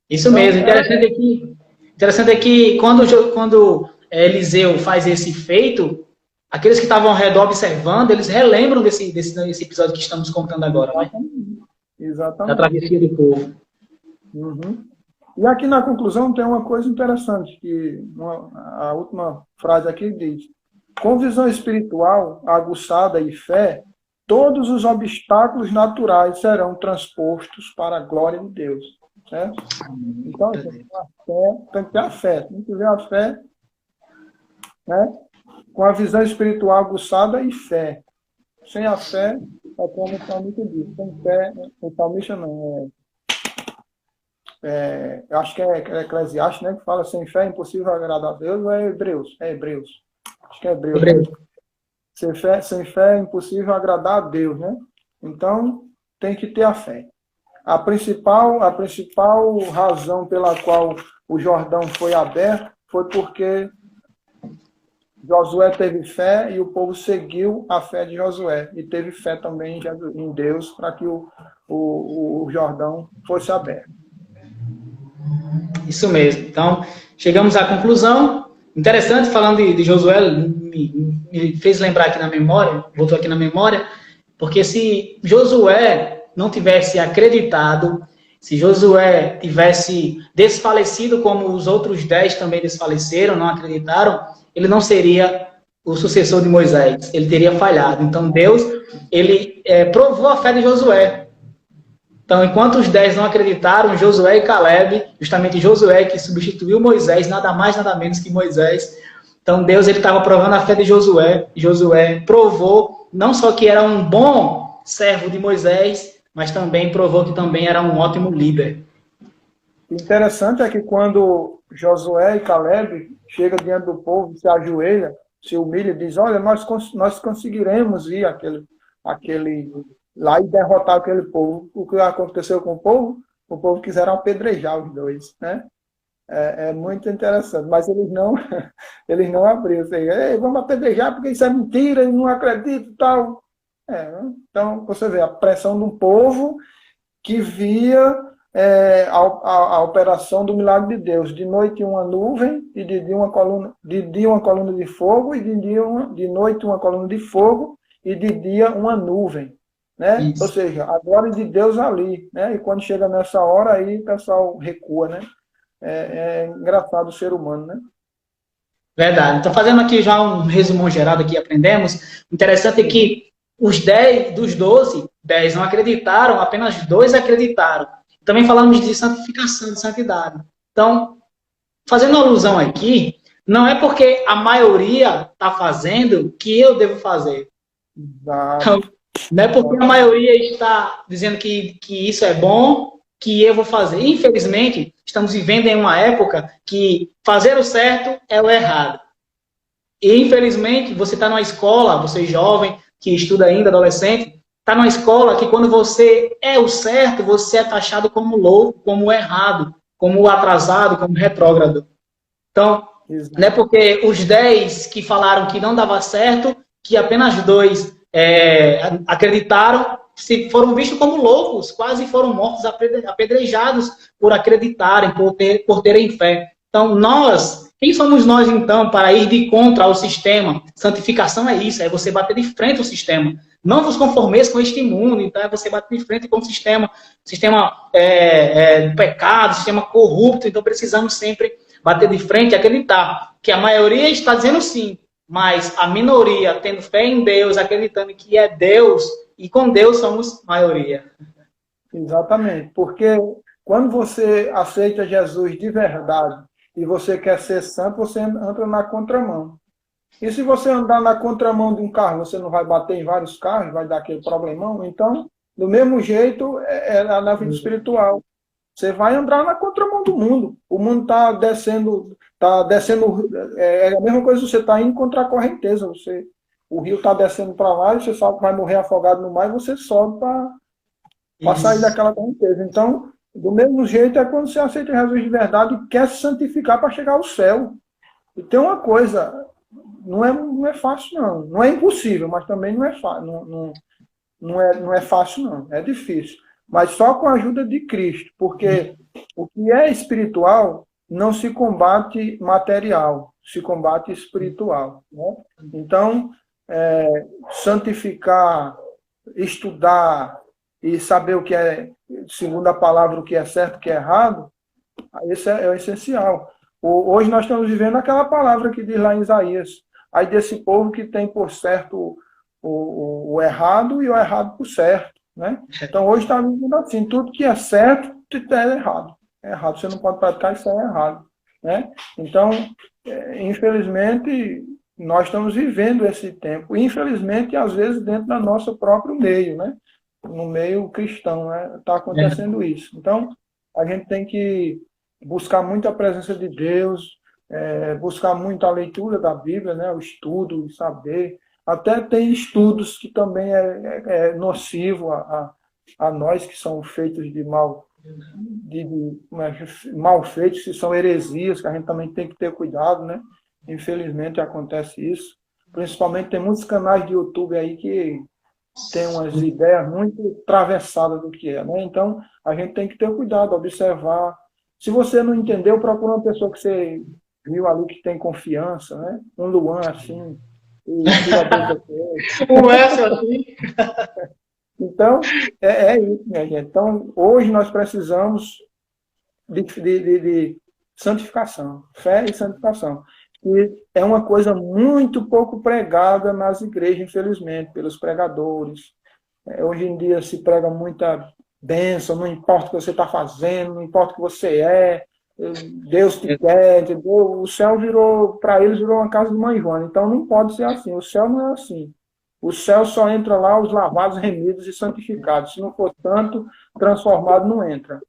Isso mesmo. Interessante é que quando Eliseu faz esse feito, aqueles que estavam ao redor observando, eles relembram desse episódio que estamos contando agora, né? Exatamente. Da travessia do povo. Uhum. E aqui na conclusão tem uma coisa interessante, que a última frase aqui diz: com visão espiritual aguçada e fé, todos os obstáculos naturais serão transpostos para a glória de Deus. Certo? Então, tem que ter a fé. Tem que ter a fé, né? Com a visão espiritual aguçada e fé. Sem a fé, é como o salmista diz. Sem fé, o salmista não. Eu acho que é Eclesiastes, né? Que fala: sem fé é impossível agradar a Deus. Ou é Hebreus? É Hebreus. Acho que é Hebreus. Sem fé é impossível agradar a Deus, né? Então, tem que ter a fé. A principal razão pela qual o Jordão foi aberto foi porque Josué teve fé e o povo seguiu a fé de Josué. E teve fé também em Deus para que o Jordão fosse aberto. Isso mesmo. Então, chegamos à conclusão. Interessante, falando de Josué, me fez lembrar aqui na memória, voltou aqui na memória, porque se Josué não tivesse acreditado, se Josué tivesse desfalecido como os outros 10 também desfaleceram, não acreditaram, ele não seria o sucessor de Moisés, ele teria falhado. Então Deus, ele provou a fé de Josué. Então, enquanto os 10 não acreditaram, Josué e Caleb, justamente Josué que substituiu Moisés, nada mais, nada menos que Moisés. Então Deus, ele estava provando a fé de Josué, e Josué provou não só que era um bom servo de Moisés, mas também provou que também era um ótimo líder. Interessante é que quando Josué e Caleb chegam diante do povo, se ajoelha, se humilha e diz, olha, nós conseguiremos ir aquele lá e derrotar aquele povo. O que aconteceu com o povo? O povo quiseram apedrejar os dois, né? É muito interessante, mas eles não, eles não abriram. Assim, vamos apedrejar porque isso é mentira, e não acredito e tal. Então, você vê a pressão de um povo que via a operação do milagre de Deus. De noite uma nuvem, e de dia uma coluna de fogo, e de noite uma coluna de fogo, e de dia uma nuvem. Né? Ou seja, a glória de Deus ali. Né? E quando chega nessa hora, aí o pessoal recua. Né? É engraçado o ser humano, né? Verdade. Então, fazendo aqui já um resumo geral que aprendemos, interessante é que os 10 dos 12, 10 não acreditaram, apenas 2 acreditaram. Também falamos de santificação, de santidade. Então, fazendo alusão aqui, não é porque a maioria está fazendo que eu devo fazer. Então, não é porque a maioria está dizendo que isso é bom que eu vou fazer. Infelizmente, estamos vivendo em uma época que fazer o certo é o errado. E, infelizmente, você está numa escola, você jovem, que estuda ainda, adolescente, está numa escola que quando você é o certo, você é taxado como louco, como errado, como atrasado, como retrógrado. Então, não é porque os 10 que falaram que não dava certo, que apenas 2 acreditaram, se foram vistos como loucos, quase foram mortos, apedrejados por acreditarem, por terem fé. Então, quem somos nós, então, para ir de contra ao sistema? Santificação é isso, é você bater de frente ao sistema. Não vos conformeis com este mundo, então é você bater de frente com o sistema do pecado, sistema corrupto, então precisamos sempre bater de frente e acreditar que a maioria está dizendo sim, mas a minoria, tendo fé em Deus, acreditando que é Deus, e com Deus somos maioria. Exatamente, porque quando você aceita Jesus de verdade e você quer ser santo, você entra na contramão. E se você andar na contramão de um carro, você não vai bater em vários carros, vai dar aquele problemão? Então, do mesmo jeito, na vida espiritual. Você vai andar na contramão do mundo. O mundo está descendo, é a mesma coisa que você está indo contra a correnteza. O rio está descendo para lá, e você sabe que vai morrer afogado no mar, e você sobe para sair daquela correnteza. Então, do mesmo jeito é quando você aceita Jesus de verdade e quer se santificar para chegar ao céu. E tem uma coisa, não é fácil, não. Não é impossível, mas também não é fácil. Não é fácil, não. É difícil. Mas só com a ajuda de Cristo, porque o que é espiritual não se combate material, se combate espiritual. Né? Então, santificar, estudar e saber o que é, segundo a palavra, o que é certo, o que é errado, esse é o essencial. Hoje nós estamos vivendo aquela palavra que diz lá em Isaías, aí desse povo que tem por certo o errado e o errado por certo. Né? Então, hoje está vivendo assim, tudo que é certo é errado. É errado, você não pode praticar, isso é errado. Né? Então, infelizmente, nós estamos vivendo esse tempo. Infelizmente, às vezes, dentro do nosso próprio meio, né? No meio cristão, né? Está acontecendo isso. Então, a gente tem que buscar muito a presença de Deus, buscar muito a leitura da Bíblia, né? O estudo, o saber. Até tem estudos que também é nocivo a nós que são feitos de mal feitos, que são heresias, que a gente também tem que ter cuidado, né? Infelizmente acontece isso. Principalmente tem muitos canais de YouTube aí que tem umas ideias muito atravessadas do que é, né? Então a gente tem que ter cuidado, observar. Se você não entendeu, procura uma pessoa que você viu ali que tem confiança, né? Um Luan assim. Então, é isso, minha gente. Então, hoje nós precisamos de santificação, fé e santificação. E é uma coisa muito pouco pregada nas igrejas, infelizmente, pelos pregadores. Hoje em dia se prega muita bênção, não importa o que você está fazendo, não importa o que você é, Deus te quer, entendeu? O céu para eles virou uma casa de mãe Joana. Então não pode ser assim. O céu não é assim. O céu só entra lá os lavados, remidos e santificados. Se não for tanto, transformado não entra.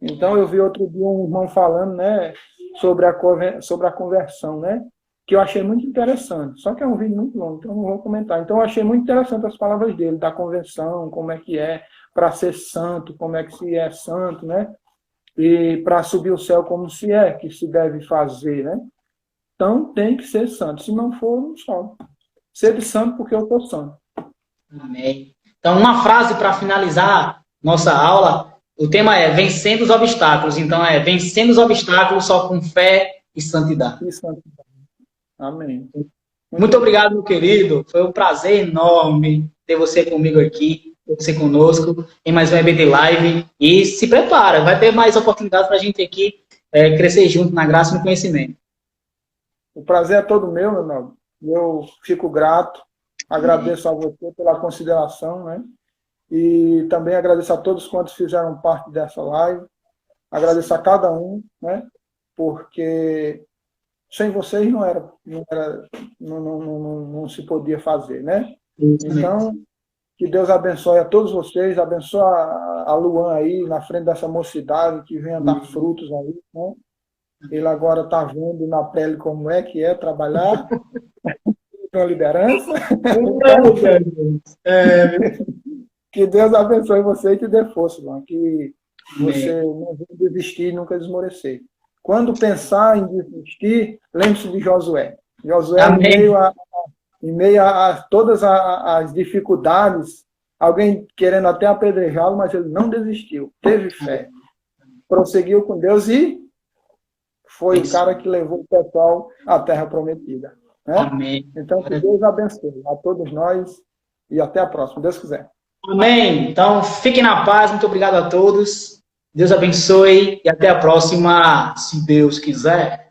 Então, eu vi outro dia um irmão falando, né, sobre a conversão, né, que eu achei muito interessante. Só que é um vídeo muito longo, então não vou comentar. Então, eu achei muito interessante as palavras dele, da conversão, como é que é para ser santo, como é que se é santo, né, e para subir o céu, como se é que se deve fazer, né. Então, tem que ser santo. Se não for, não sobe. Ser santo porque eu estou santo. Amém. Então, uma frase para finalizar nossa aula. O tema é vencendo os obstáculos. Então, é vencendo os obstáculos só com fé e santidade. E santidade. Amém. Muito obrigado, meu querido. Foi um prazer enorme ter você comigo aqui, ter você conosco em mais um EBD Live. E se prepara, vai ter mais oportunidades para a gente aqui crescer junto na graça e no conhecimento. O prazer é todo meu, meu irmão. Eu fico grato. Agradeço a você pela consideração, né? E também agradeço a todos quantos fizeram parte dessa live. Agradeço a cada um, né? Porque sem vocês não se podia fazer, né? Então, que Deus abençoe a todos vocês, abençoe a Luan aí na frente dessa mocidade, que venha dar frutos aí, né? Ele agora está vendo na pele como é que é trabalhar com liderança. Que Deus abençoe você e te dê força, irmão. Que você não venha desistir e nunca desmorecer. Quando pensar em desistir, lembre-se de Josué. Josué, em meio a todas as dificuldades, alguém querendo até apedrejá-lo, mas ele não desistiu. Teve fé. Prosseguiu com Deus e foi o cara que levou o pessoal à terra prometida. Né? Amém. Então, que Deus abençoe a todos nós e até a próxima, Deus quiser. Amém. Então, fiquem na paz. Muito obrigado a todos. Deus abençoe e até a próxima, se Deus quiser.